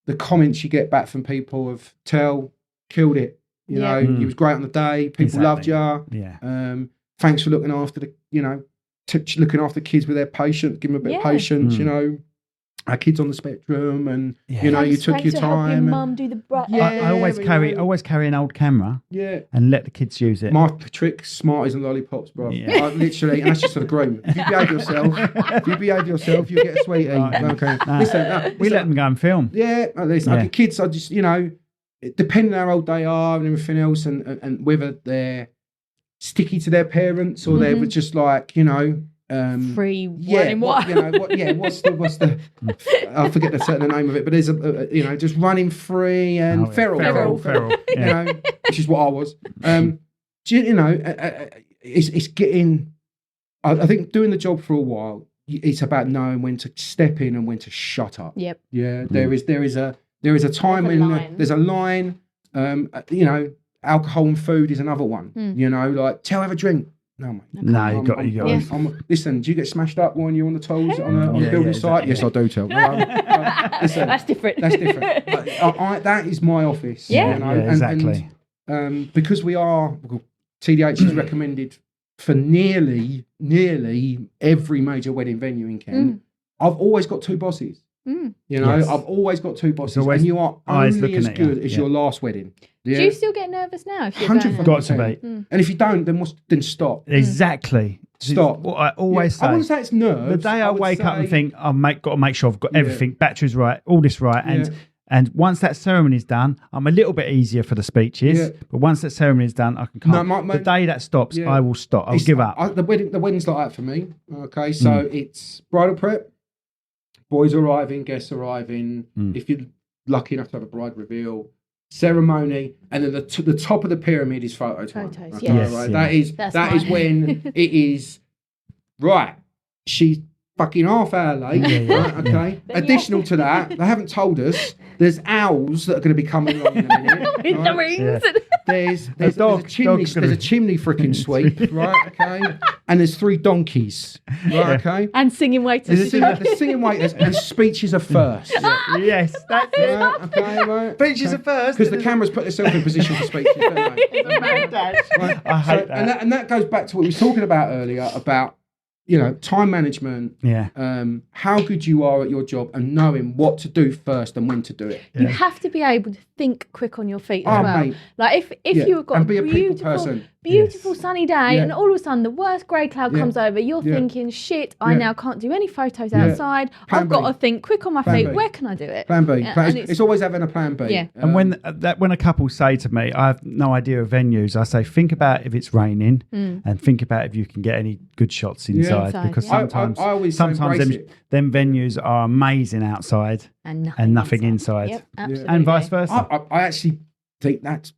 the comments you get back from people of killed it. You was great on the day. People loved you. Yeah. Thanks for looking after looking after kids with their patience, give them a bit of patience, our kids on the spectrum, and you took your time. Mum do the I always carry an old camera. Yeah. And let the kids use it. My trick, Smarties and lollipops, bro. Yeah. Literally, and that's just for the groom. If you behave yourself, you get a sweetie. Okay. Listen, we let them go and film. Yeah. Listen, kids are just, depending on how old they are and everything else, and whether they're sticky to their parents or they were just like, free running wild. What's the I forget the certain name of it, but there's just running free and feral. Which is what I was. It's getting. I think doing the job for a while, it's about knowing when to step in and when to shut up. Yep. Yeah. There is a time when there's a line. Alcohol and food is another one. Like, have a drink. No, mate. No, you got. Listen, do you get smashed up when you're on the tolls on a building site? Yes, I do. Listen, that's different. But that is my office. Exactly. And because TDH is recommended for nearly every major wedding venue in Kent. I've always got two bosses. I've always got two bosses, and you are only as good as your last wedding. Yeah. Do you still get nervous now? 100%. Got to be. And if you don't, then stop. Exactly. Stop. What I always say. I wouldn't say it's nerves. The day I wake up and think, got to make sure I've got everything, batteries right, all this right, and once that ceremony is done, I'm a little bit easier for the speeches. Yeah. But once that ceremony is done, I can come. The day that stops, I will stop. I'll give up. The wedding's like that for me. Okay, so it's bridal prep. Boys arriving, guests arriving. If you're lucky enough to have a bride reveal, ceremony, and then the top of the pyramid is photo time. Photos, okay, yes. Right? Yeah. That is when it is right. She's fucking half hour late. Right? Okay. Additional to that, they haven't told us There's owls that are going to be coming along in a minute. In the right? rings. There's dog- a chimney. dog's There's a gonna- chimney freaking sweep, right? Okay, and there's 3 donkeys, right? Okay, And singing waiters. the singing waiters and speeches are first. Yes, that's it. Right, okay, right. Speeches are first. Because the cameras put themselves in position for speeches, don't they? Right. I hate that. And that goes back to what we were talking about earlier about, you know, time management, Yeah. how good you are at your job and knowing what to do first and when to do it. You have to be able to think quick on your feet as Oh, well. mate. Like if Yeah, you've got and be a a people beautiful, person. beautiful sunny day Yeah. and all of a sudden the worst grey cloud Yeah. comes over, you're Yeah. thinking, shit, I Yeah. now can't do any photos Yeah. outside. Plan I've got B. to think quick on my Plan feet. B. Where can I do it? Plan B. Yeah, Plan, and it's always having a plan B. Yeah. And when a couple say to me, I have no idea of venues, I say, think about if it's raining and think about if you can get any good shots inside. Inside, Because yeah. sometimes, I always sometimes embrace it. them venues are amazing outside And and nothing inside. Yep, absolutely. And vice versa. I actually think that's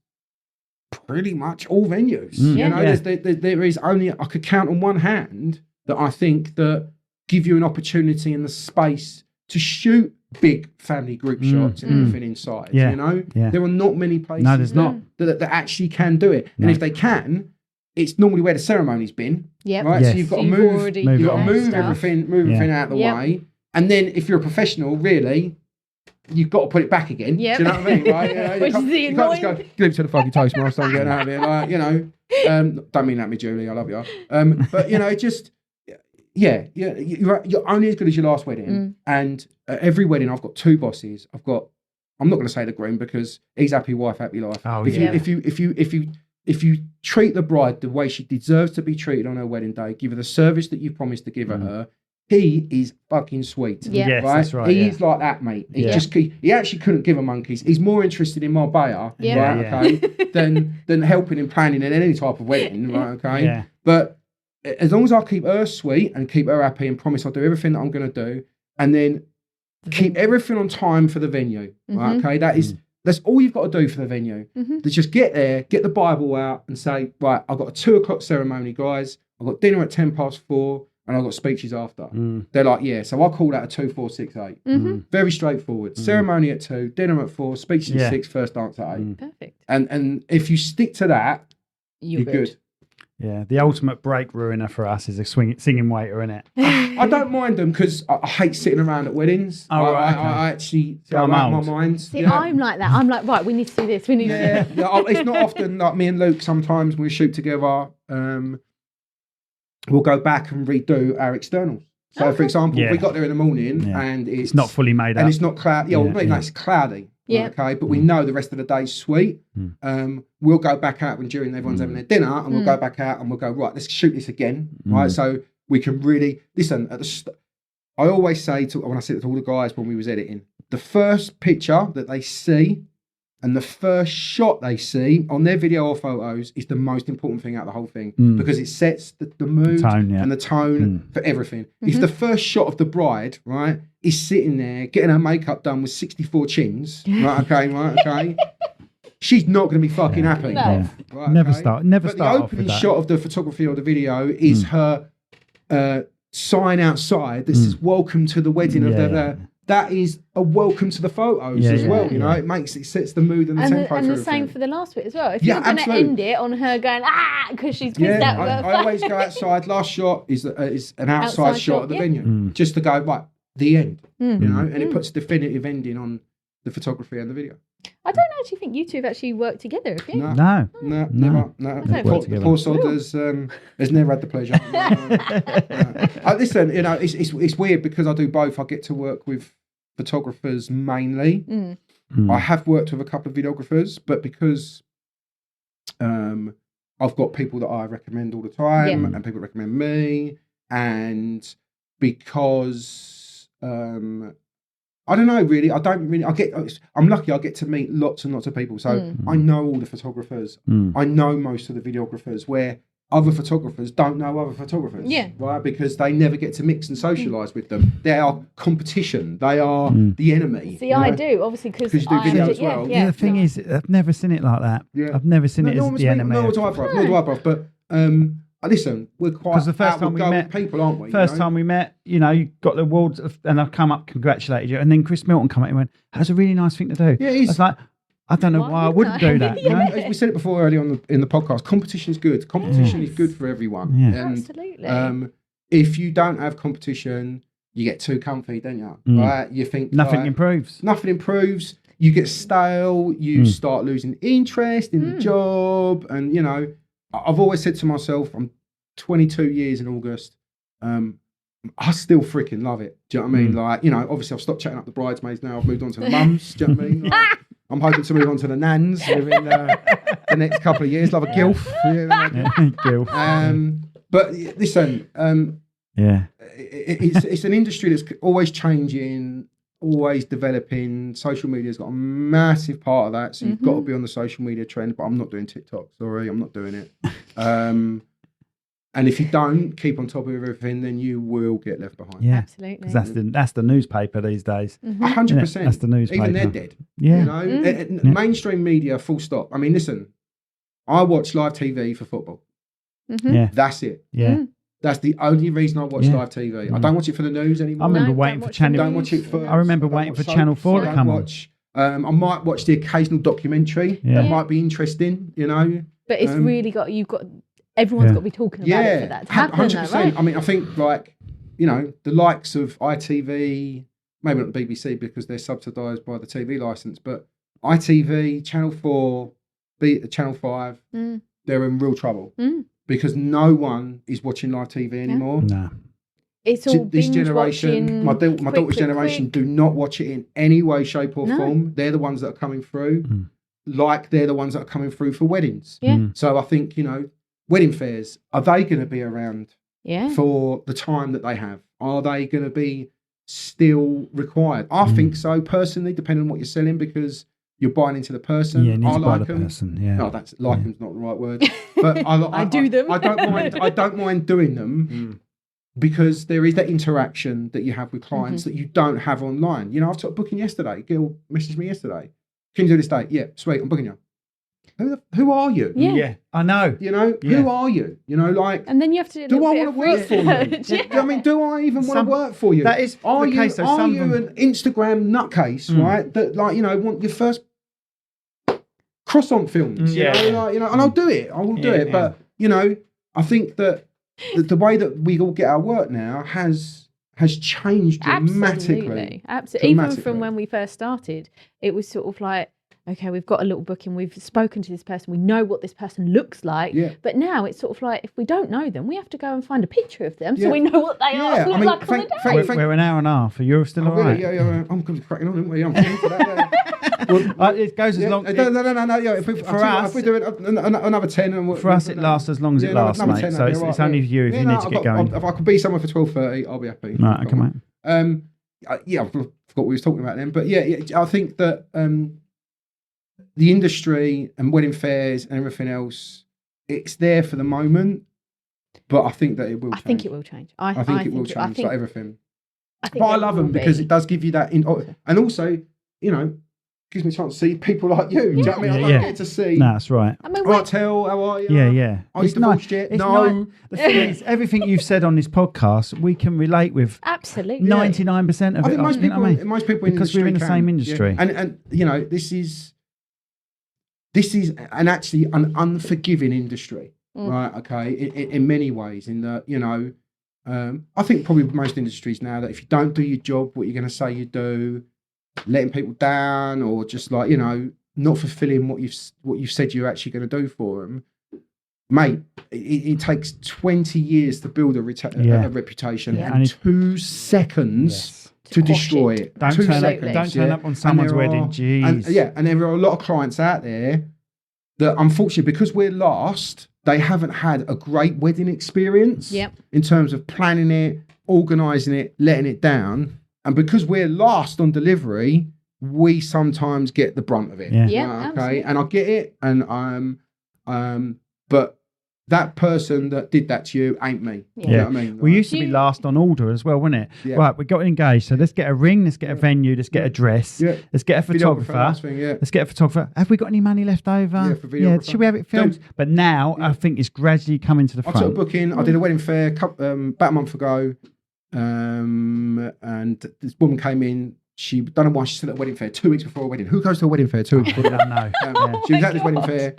pretty much all venues. Mm. You Yeah. know, Yeah. there is only, I could count on one hand that I think that give you an opportunity and the space to shoot big family group shots and everything inside. Yeah. You know, Yeah. there are not many places No, there's not. that actually can do it. No. And if they can, it's normally where the ceremony's been. Yep. Right, Yes. so you've got to You've move. already Move You've it got to on. move stuff. everything out of the Yep. way. And then if you're a professional, really, you've got to put it back again. Yep. Do you know what I mean? Right? You know, Which is the you can't just go, annoying- give it to the fucking Toastmaster, I'm getting out of here. Like, you know, don't mean that, me, Julie, I love you. But, you know, just, you're only as good as your last wedding. And at every wedding, I've got 2 bosses. I'm not going to say the groom because he's happy wife, happy life. Oh, if yeah. if you treat the bride the way she deserves to be treated on her wedding day, give her the service that you promised to give her, he is fucking sweet. Yeah. Yes, Right? that's right. He yeah. is like that, mate. Yeah. He actually couldn't give a monkeys. He's more interested in Marbella, Yeah. right? Yeah. Okay, than helping him planning in any type of wedding, right? Okay, Yeah. but as long as I keep her sweet and keep her happy and promise I'll do everything that I'm going to do, and then keep everything on time for the venue, right? Okay, that's all you've got to do for the venue. To just get there, get the Bible out, and say, right, I've got a 2:00 ceremony, guys. I've got dinner at 4:10, and I've got speeches after. They're like, yeah. So I call that a 2, 4, 6, 8. Very straightforward. Ceremony at 2, dinner at 4, speeches at 6, first dance at 8. Perfect. And if you stick to that, You're good. Yeah, the ultimate break ruiner for us is a singing waiter, isn't it? I don't mind them because I hate sitting around at weddings. Oh, right, okay. I actually See, go I'm out my old. mind. See, I'm like that. I'm like, right, we need to do this. We need to do Yeah, this. yeah. It's not often like me and Luke. Sometimes when we shoot together, we'll go back and redo our externals. So, for example, if we got there in the morning and It's not fully made up. and it's not cloudy. Yeah, well, it's cloudy. Yeah. Okay, but we know the rest of the day's sweet. We'll go back out when during everyone's having their dinner, and we'll go back out and we'll go, right, let's shoot this again, right? So we can really listen. I always say when I sit to all the guys when we was editing, the first picture that they see and the first shot they see on their video or photos is the most important thing out of the whole thing because it sets the mood Tone, yeah. and the tone for everything. If the first shot of the bride, right, is sitting there getting her makeup done with 64 chins, right, okay, she's not going to be fucking happy. No. Right, Never okay? start But the off with opening that. shot of the photography or the video is her sign outside that says "Welcome to the wedding" of the. That is a welcome to the photos as well. You know, it sets the mood and the tempo. And for the same everything. for the last bit as well. If Yeah, you're going to absolutely. end it on her going, because she's pissed out with her I always go outside. Last shot is an outside shot of the venue, Mm. just to go right. The end, you know, and it puts definitive ending on the photography and the video. I don't actually think you two have actually worked together, have you? No, No. never. No, don't work the together. poor sod has never had the pleasure. Listen, you know, it's weird because I do both. I get to work with photographers mainly. I have worked with a couple of videographers, but because I've got people that I recommend all the time, and people recommend me, and because I don't know, really. I'm lucky. I get to meet lots and lots of people, so I know all the photographers. I know most of the videographers. Where other photographers don't know other photographers, right? Because they never get to mix and socialise with them. They are competition. They are the enemy. See, I do, obviously, because you do video as well. Yeah, the thing is, I've never seen it like that. Yeah. I've never seen it as Nor the enemy. do I, bruv. But listen, we're quite 'Cause the first time we outgoing met- people, aren't we? First time we met, you know, you got the awards, and I've come up, congratulated you, and then Chris Milton come up and went, "That's a really nice thing to do." Yeah, I was like, I don't know why I wouldn't do that. You know? As we said it before earlier in the podcast, competition is good. Competition is good for everyone. Yeah. And, Absolutely. if you don't have competition, you get too comfy, don't you? Right? You think Nothing improves. Nothing improves. You get stale. You start losing interest in the job. And, you know, I've always said to myself, I'm 22 years in August. I still freaking love it. Do you know what I mean? Like, you know, obviously I've stopped chatting up the bridesmaids now. I've moved on to the mums. Do you know what I mean? Like, I'm hoping to move on to the nans within the next couple of years. Love a gilf. You know? Gilf. But listen, Yeah. it's an industry that's always changing, always developing. Social media's got a massive part of that, so you've got to be on the social media trend. But I'm not doing TikTok. Sorry, I'm not doing it. And if you don't keep on top of everything, then you will get left behind. Yeah. Absolutely. Because that's the newspaper these days. 100%. That's the newspaper. Even they're dead. Yeah. You know, mainstream media, full stop. I mean, listen, I watch live TV for football. Yeah. That's it. Yeah. That's the only reason I watch live TV. I don't watch it for the news anymore. I remember No, waiting don't for Channel. Don't watch it for. I remember waiting for Channel 4 to come on. I might watch the occasional documentary that might be interesting. You know, But it's really everyone's got to be talking about it for that to happen, though, 100%. right? I mean, I think like, you know, the likes of ITV, maybe not the BBC because they're subsidised by the TV licence, but ITV, Channel 4, Channel 5, they're in real trouble because no one is watching live TV anymore. No. It's all This generation, my daughter's generation, do not watch it in any way, shape or form. They're the ones that are coming through, like they're the ones that are coming through for weddings. Yeah. So I think, you know, wedding fairs, are they going to be around for the time that they have? Are they going to be still required? I think so, personally, depending on what you're selling, because you're buying into the person. Yeah, you need I to buy like the them. person. Yeah. No, that's like them's not the right word. But I do them. I don't mind doing them because there is that interaction that you have with clients that you don't have online. You know, I've took a booking yesterday. Gil messaged me yesterday. Can you do this date? Yeah, sweet. I'm booking you. Who are you? Yeah. I know. You know, who are you? You know, like, And then you have to do I want to work for you? Do you know what I mean, do I even want to work for you? That is are the you, case. Are you an Instagram nutcase, right? That, like, you know, want your first croissant films, you know, like, you know, and I'll do it. I will do it. But, you know, I think that the way that we all get our work now has changed dramatically. Absolutely. Even from when we first started, it was sort of like, okay, we've got a little booking, we've spoken to this person, we know what this person looks like. Yeah. But now it's sort of like, if we don't know them, we have to go and find a picture of them so we know what they are look like on the day. We're an hour and a half. Are you still all right? Yeah. I'm going to be cracking on, aren't we? I'm keen for that. Well, it goes as long. No. Yeah, if we do it another 10, and for us, it lasts as long as it lasts, mate. 10, so it's only you if you need to get going. If I could be somewhere for 12:30, I'll be happy. Right, okay, mate. I forgot what we was talking about then, but yeah, I think that the industry and wedding fairs and everything else, it's there for the moment, but I think that it will change. I think it will change. I think it will change, like everything. But I love them because it does give you that, and also, you know, gives me a chance to see people like you. Do you know what I mean? I don't get to see. No, that's right. I mean, tell, how are you? Yeah. Are you divorced yet? No. The thing is, everything you've said on this podcast, we can relate with. Absolutely. 99% of I it. think most people because we're in the same industry. Yeah. And you know, this is actually an unforgiving industry, right? Okay, in many ways. In that, you know, I think probably most industries now that if you don't do your job, what you're going to say you do, letting people down, or just like, you know, not fulfilling what you've said you're actually going to do for them, mate. It takes 20 years to build a reputation, and 2 seconds to destroy it. Don't turn up on someone's wedding. Jeez. And there are a lot of clients out there that, unfortunately, because we're last, they haven't had a great wedding experience in terms of planning it, organising it, letting it down. And because we're last on delivery, we sometimes get the brunt of it. Yeah, okay. And I get it. And but that person that did that to you ain't me. Yeah. You know what I mean? We used to be last on order as well, wasn't it? Yeah. Right, we got engaged. So let's get a ring, let's get a venue, let's get a dress, Yeah. let's get a photographer. Last thing, yeah. Let's get a photographer. Have we got any money left over? Yeah, for videographer. should we have it filmed? But now I think it's gradually coming to the I front. took a booking. I did a wedding fair about a month ago, and this woman came in. She don't know why she's still at a wedding fair 2 weeks before a wedding. Who goes to a wedding fair 2 weeks before? I don't know. She was at this wedding fair.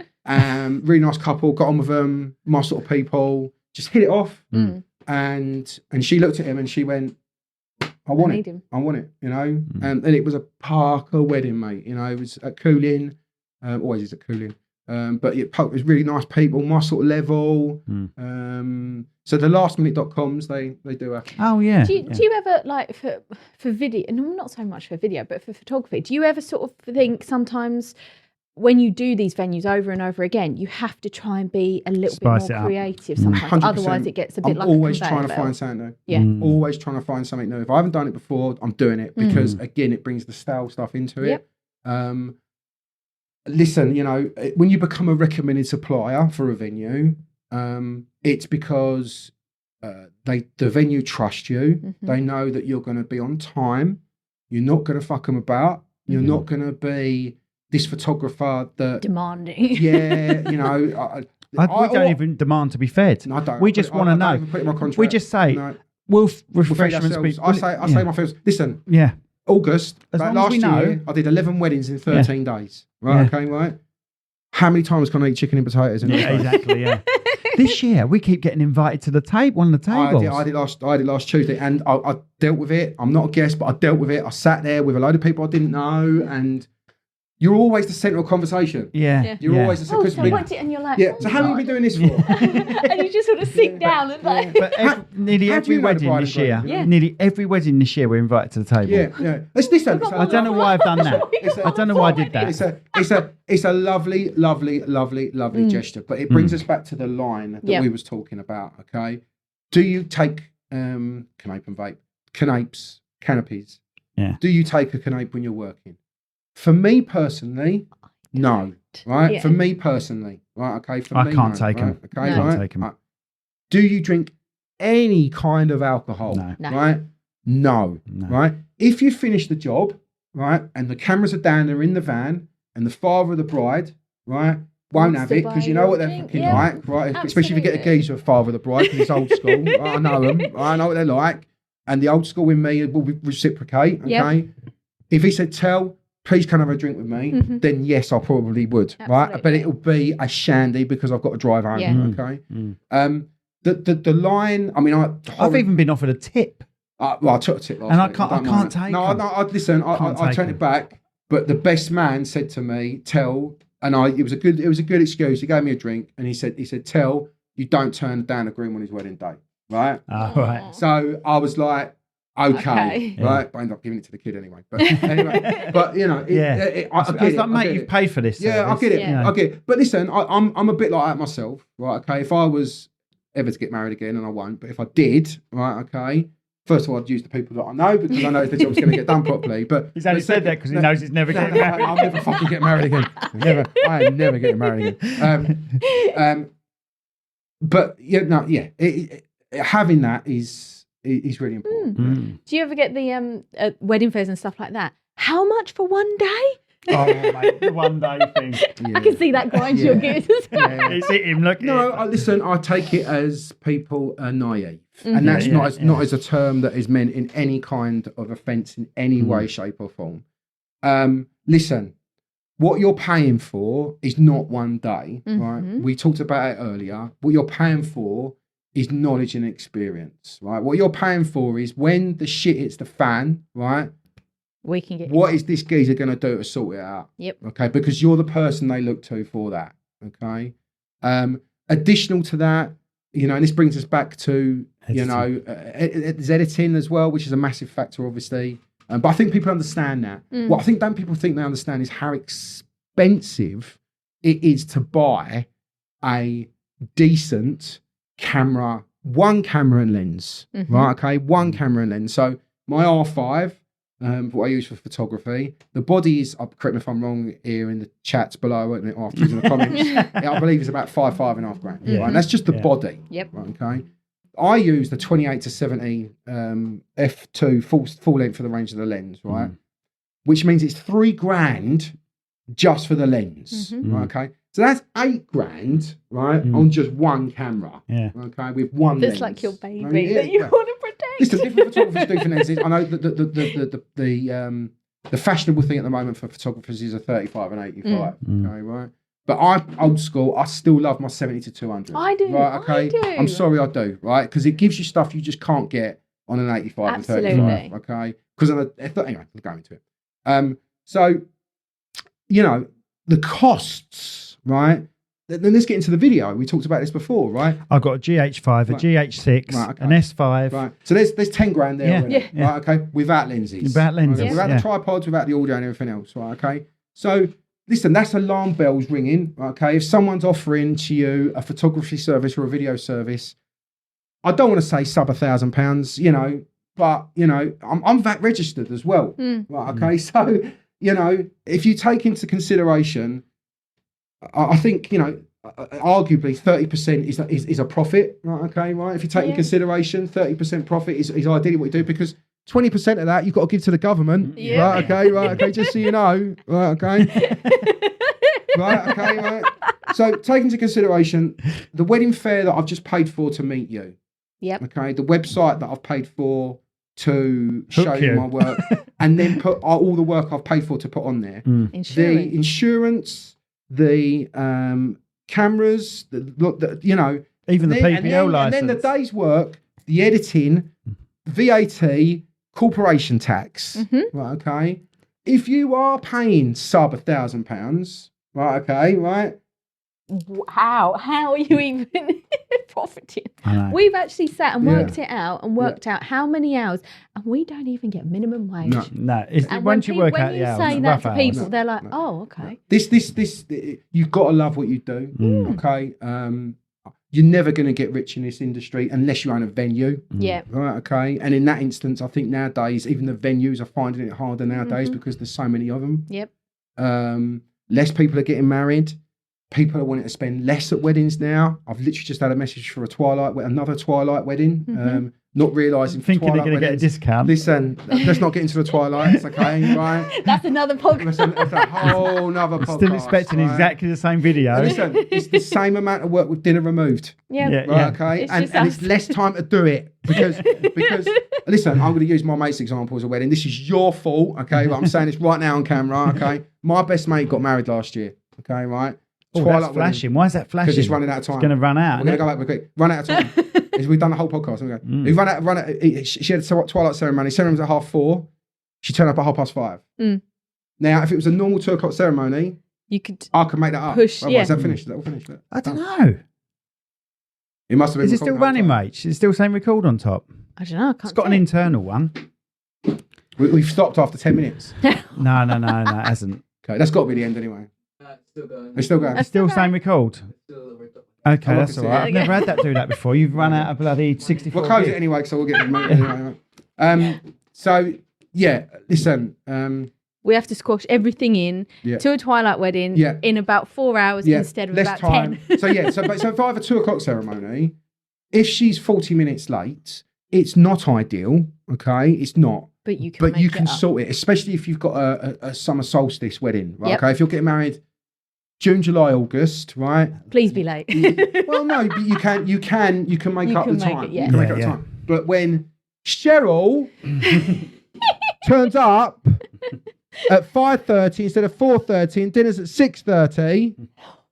Really nice couple. Got on with them. My sort of people. Just hit it off. And she looked at him and she went, "I want need it. him. I want it." You know. And it was a Parker wedding, mate. You know, it was at Coolin. Always is at Coolin. But it was really nice people, my sort of level. So the lastminute.coms, they do a... Oh, yeah. Do you ever, like, for video, no, not so much for video, but for photography, do you ever sort of think sometimes when you do these venues over and over again, you have to try and be a little Spice bit it more up. creative sometimes? 100%. Otherwise it gets a bit I'm like always a conveyor trying to belt. find something new. Yeah. Always trying to find something new. If I haven't done it before, I'm doing it because, again, it brings the style stuff into it. Listen, you know, when you become a recommended supplier for a venue, it's because the venue trust you. They know that you're going to be on time. You're not going to fuck them about. You're not going to be this photographer that... Demanding. Yeah, you know... we don't even demand to be fed. No, I don't. We just want to know. Put it in my contract. We just say, No. we'll Feed refreshments ourselves. be... I say my first. Listen, Yeah. August. As like long as last we know. year, I did 11 weddings in 13 days. Right? Yeah. Okay, right. How many times can I eat chicken and potatoes? In a Yeah, day? exactly, yeah. This year, we keep getting invited to the table, one of the tables. I did last Tuesday, and I dealt with it. I'm not a guest, but I dealt with it. I sat there with a load of people I didn't know, and you're always the centre of conversation. Yeah. You're always the centre. So what's it? And you're like, Yeah. So how long have you been doing this for? and you just sort of sit down and like... But nearly how do every you know the wedding bride this and year, groom? Yeah. nearly every wedding this year, we're invited to the table. Yeah. Listen. I don't know why I've done that. I don't know why I did that. It's a lovely gesture, but it brings us back to the line that we was talking about. Okay, do you take canopies? Yeah. Do you take a canape when you're working? For me personally, no. Right. Yeah. For me personally, right. Okay. For I me, can't no, take 'em. right? Okay. No. Right? Can't take 'em. Right. Do you drink any kind of alcohol? No. Right. No. Right. If you finish the job, right, and the cameras are down there in the van, and the father of the bride, right, won't Wants have to it buy because you you know a what they're drink, fucking yeah. like, right? Especially if you get a geezer father of the bride because it's old school. Right, I know them. I know what they're like, and the old school in me will reciprocate. Okay. Yep. If he said, "Tell, please come have a drink with me," then yes, I probably would. Right, but Absolutely. it'll be a shandy because I've got to drive home. Yeah. Okay. The line. I mean, I've even been offered a tip. well, I took a tip last And I week. can't don't take mind it. No, them. listen. I Can't turned take it them. back. But the best man said to me, "Tell," and it was a good excuse. He gave me a drink, and he said, "Tell, you don't turn down a groom on his wedding day, right?" Oh, right. So I was like, "Okay, Okay. right." But I ended up giving it to the kid anyway. But anyway, but you know, I get I was it. like, mate, I get you've it. paid for this. Yeah, I service. get it. Yeah. I get it. But listen, I'm a bit like that myself, right? Okay, if I was ever to get married again, and I won't, but if I did, right? Okay, first of all, I'd use the people that I know because I know if the job's going to get done properly. But He's only said that because he knows he's never no, getting no, married. I'll never fucking get married again. I am never getting married again. But having that is really important. Do you ever get the wedding fairs and stuff like that? How much for one day? Oh, mate, the one day thing. I can see that grinds your gears as well. It's hit him, look. No, listen. I take it as people are naive, and that's not as a term that is meant in any kind of offence in any way, shape, or form. Listen, what you're paying for is not one day, right? We talked about it earlier. What you're paying for is knowledge and experience, right? What you're paying for is when the shit hits the fan, right? We can get What is this geezer going to do to sort it out? Yep. Okay, because you're the person they look to for that. Okay. Additional to that, you know, and this brings us back to there's editing as well, which is a massive factor, obviously. But I think people understand that. What I think people think they understand is how expensive it is to buy a decent camera, one camera and lens, right? Okay, one camera and lens. So my R5 what I use for photography. The body is, correct me if I'm wrong here in the chats below, and afterwards in the comments, I believe it's about £5.5 grand. Yeah. Right? And that's just the body. Yep. Right, okay. I use the 28 to 70 f2 full length for the range of the lens, right? Which means it's £3,000 just for the lens. Right, okay. So that's £8,000, right, on just one camera. Yeah. Okay, with one That's lens. like your baby Right? that you want to protect. Listen, different photographers do for lenses. I know that the fashionable thing at the moment for photographers is a 35 and 85. Okay, right. But I'm old school. I still love my 70 to 200. I do. Right, okay. I do. I'm sorry, I do. Right, because it gives you stuff you just can't get on an 85 Absolutely. and 35. Okay, because anyway, we'll go into it. So you know the costs, right? Then let's get into the video. We talked about this before, right? I've got a GH5, a GH6, Right, okay. an S5. Right. So there's £10,000 there. Yeah. Already, Yeah. Right. Okay. Without lenses. Without lenses, Okay? Without yeah. the tripods, without the audio and everything else. Right. Okay. So listen, that's alarm bells ringing. Okay. If someone's offering to you a photography service or a video service, I don't want to say sub £1,000, you know, but you know, I'm VAT registered as well. Right. Okay. So you know, if you take into consideration, I think, you know, arguably 30% is a profit, right? Okay, right. If you take in consideration 30% profit is ideally what you do, because 20% of that you've got to give to the government, right? Okay, right. Okay, just so you know, right? Okay, right. Okay, right. So take into consideration the wedding fare that I've just paid for to meet you. Yep. Okay, the website that I've paid for to show you. you my work, and then put all the work I've paid for to put on there. The insurance, the cameras, you know, Even the PPL license. and then the day's work, the editing, VAT, corporation tax. Right, okay. If you are paying sub £1,000, right, okay, right. How are you even profiting? I know. We've actually sat and worked it out and worked out how many hours, and we don't even get minimum wage. No, And once you work out when the you hours, say that rough to hours. people, they're like, "Oh, okay." This, you've got to love what you do. Okay. You're never going to get rich in this industry unless you own a venue. Yeah. Right. Okay. And in that instance, I think nowadays, even the venues are finding it harder nowadays because there's so many of them. Yep. Less people are getting married. People are wanting to spend less at weddings now. I've literally just had a message for another Twilight wedding. Not realising Thinking they're Twilight going to get a weddings- discount. Listen, let's not get into the Twilights, okay? Right? That's another podcast. Listen, it's a whole nother podcast. Still expecting right? exactly the same video. Listen, it's the same amount of work with dinner removed. Yeah. Yeah. Right, okay, It's and just it's us. less time to do it because listen, I'm going to use my mate's example as a wedding. This is your fault, okay? But I'm saying this right now on camera, okay? My best mate got married last year, okay, right? Oh, that's flashing. Why is that flashing? Because it's running out of time. It's going to run out. We're going to go back real quick. Run out of time. We've done the whole podcast. We go. We run out. She had a Twilight ceremony. Ceremony was at 4:30. She turned up at 5:30. Now, if it was a normal 2:00 ceremony, You could. I could make that up. Push, Otherwise, yeah. Is that finished? Is that all finished? I don't know. It must have been. Is it still recorded the whole running, mate? Is it still saying record on top? I don't know. I can't. It's got an internal one. time. We've stopped after 10 minutes. No, it hasn't. Okay, that's got to be the end anyway. It's still going. It's still saying record. Okay, I that's can all see right. it. I've never had that do that before. You've run out of bloody 64 We'll close gig. it anyway, so we'll get the movie anyway. So yeah, listen. We have to squash everything in to a Twilight wedding in about 4 hours instead of less about time. 10. So if I have a 2:00 ceremony, if she's 40 minutes late, it's not ideal. Okay, it's not. But you can. But you can sort it, especially if you've got a summer solstice wedding. Right? Yep. Okay, if you're getting married June, July, August, right? Please be late. Well, no, but you can make up can the make time. it, yeah. You can make up the time. But when Cheryl turns up at 5:30 instead of 4:30 and dinner's at 6:30,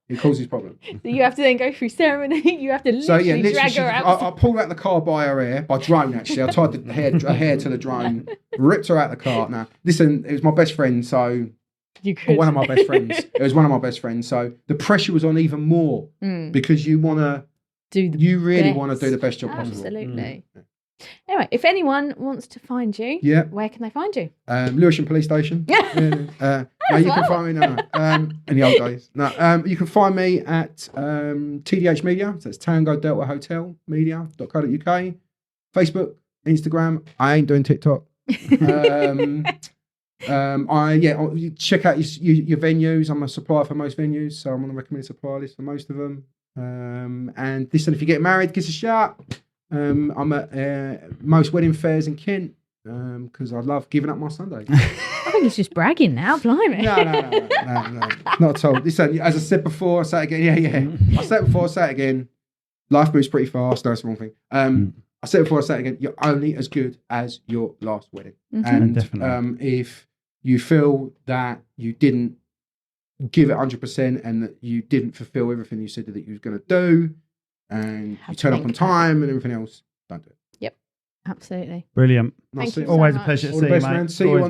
it causes problems. So you have to then go through ceremony. You have to literally drag her out. I pulled her out the car by her hair, by drone actually. I tied the hair to the drone, ripped her out the car. Now, listen, it was my best friend, so You could. one of my best friends. It was one of my best friends, so the pressure was on even more because you really want to do the best job possible. Absolutely. Anyway, if anyone wants to find you, where can they find you? Lewisham Police Station. No, you can find me in the old days. No, you can find me at TDH Media. So it's Tango Delta Hotel Media.co.uk. Facebook, Instagram. I ain't doing TikTok. You check out your venues. I'm a supplier for most venues, so I'm on the recommended supplier list for most of them. And listen, if you get married, give us a shout. I'm at most wedding fairs in Kent because I love giving up my Sunday. I think he's just bragging now, blimey. No, not at all. Listen, as I said before, I say it again. I said it before, I say it again. Life moves pretty fast. No, that's the wrong thing. I said it before, I say it again. You're only as good as your last wedding. Mm-hmm. And if you feel that you didn't give it 100% and that you didn't fulfill everything you said that you was going to do, and you turn up on time and everything else, don't do it. Yep, absolutely. Brilliant. Thank you Always so a pleasure to All see the best, you, mate. man. See you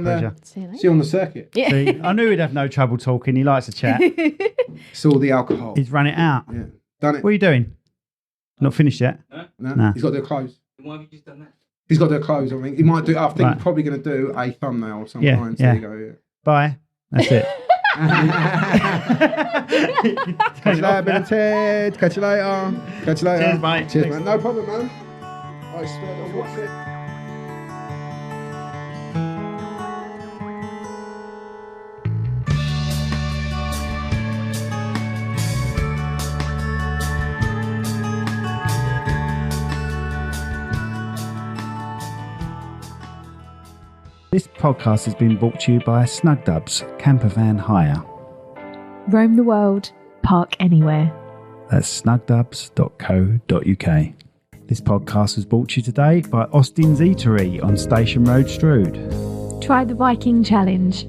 on the circuit. Yeah. See, I knew he'd have no trouble talking. He likes to chat. It's all the alcohol. He's run it out. Yeah, done it. What are you doing? Not finished yet? No. He's got to do a close. Why have you just done that? He's got to do a close. I think he might do. I think Right. he's probably going to do a thumbnail or something. Yeah, So yeah. you go, Bye. That's it. Catch you later, Ben and Ted. Catch you later. Cheers, mate. Cheers, man. No problem, man. I'll watch it. This podcast has been brought to you by Snugdubs Camper Van Hire. Roam the world, park anywhere. That's snugdubs.co.uk. This podcast was brought to you today by Austin's Eatery on Station Road, Strood. Try the Viking Challenge.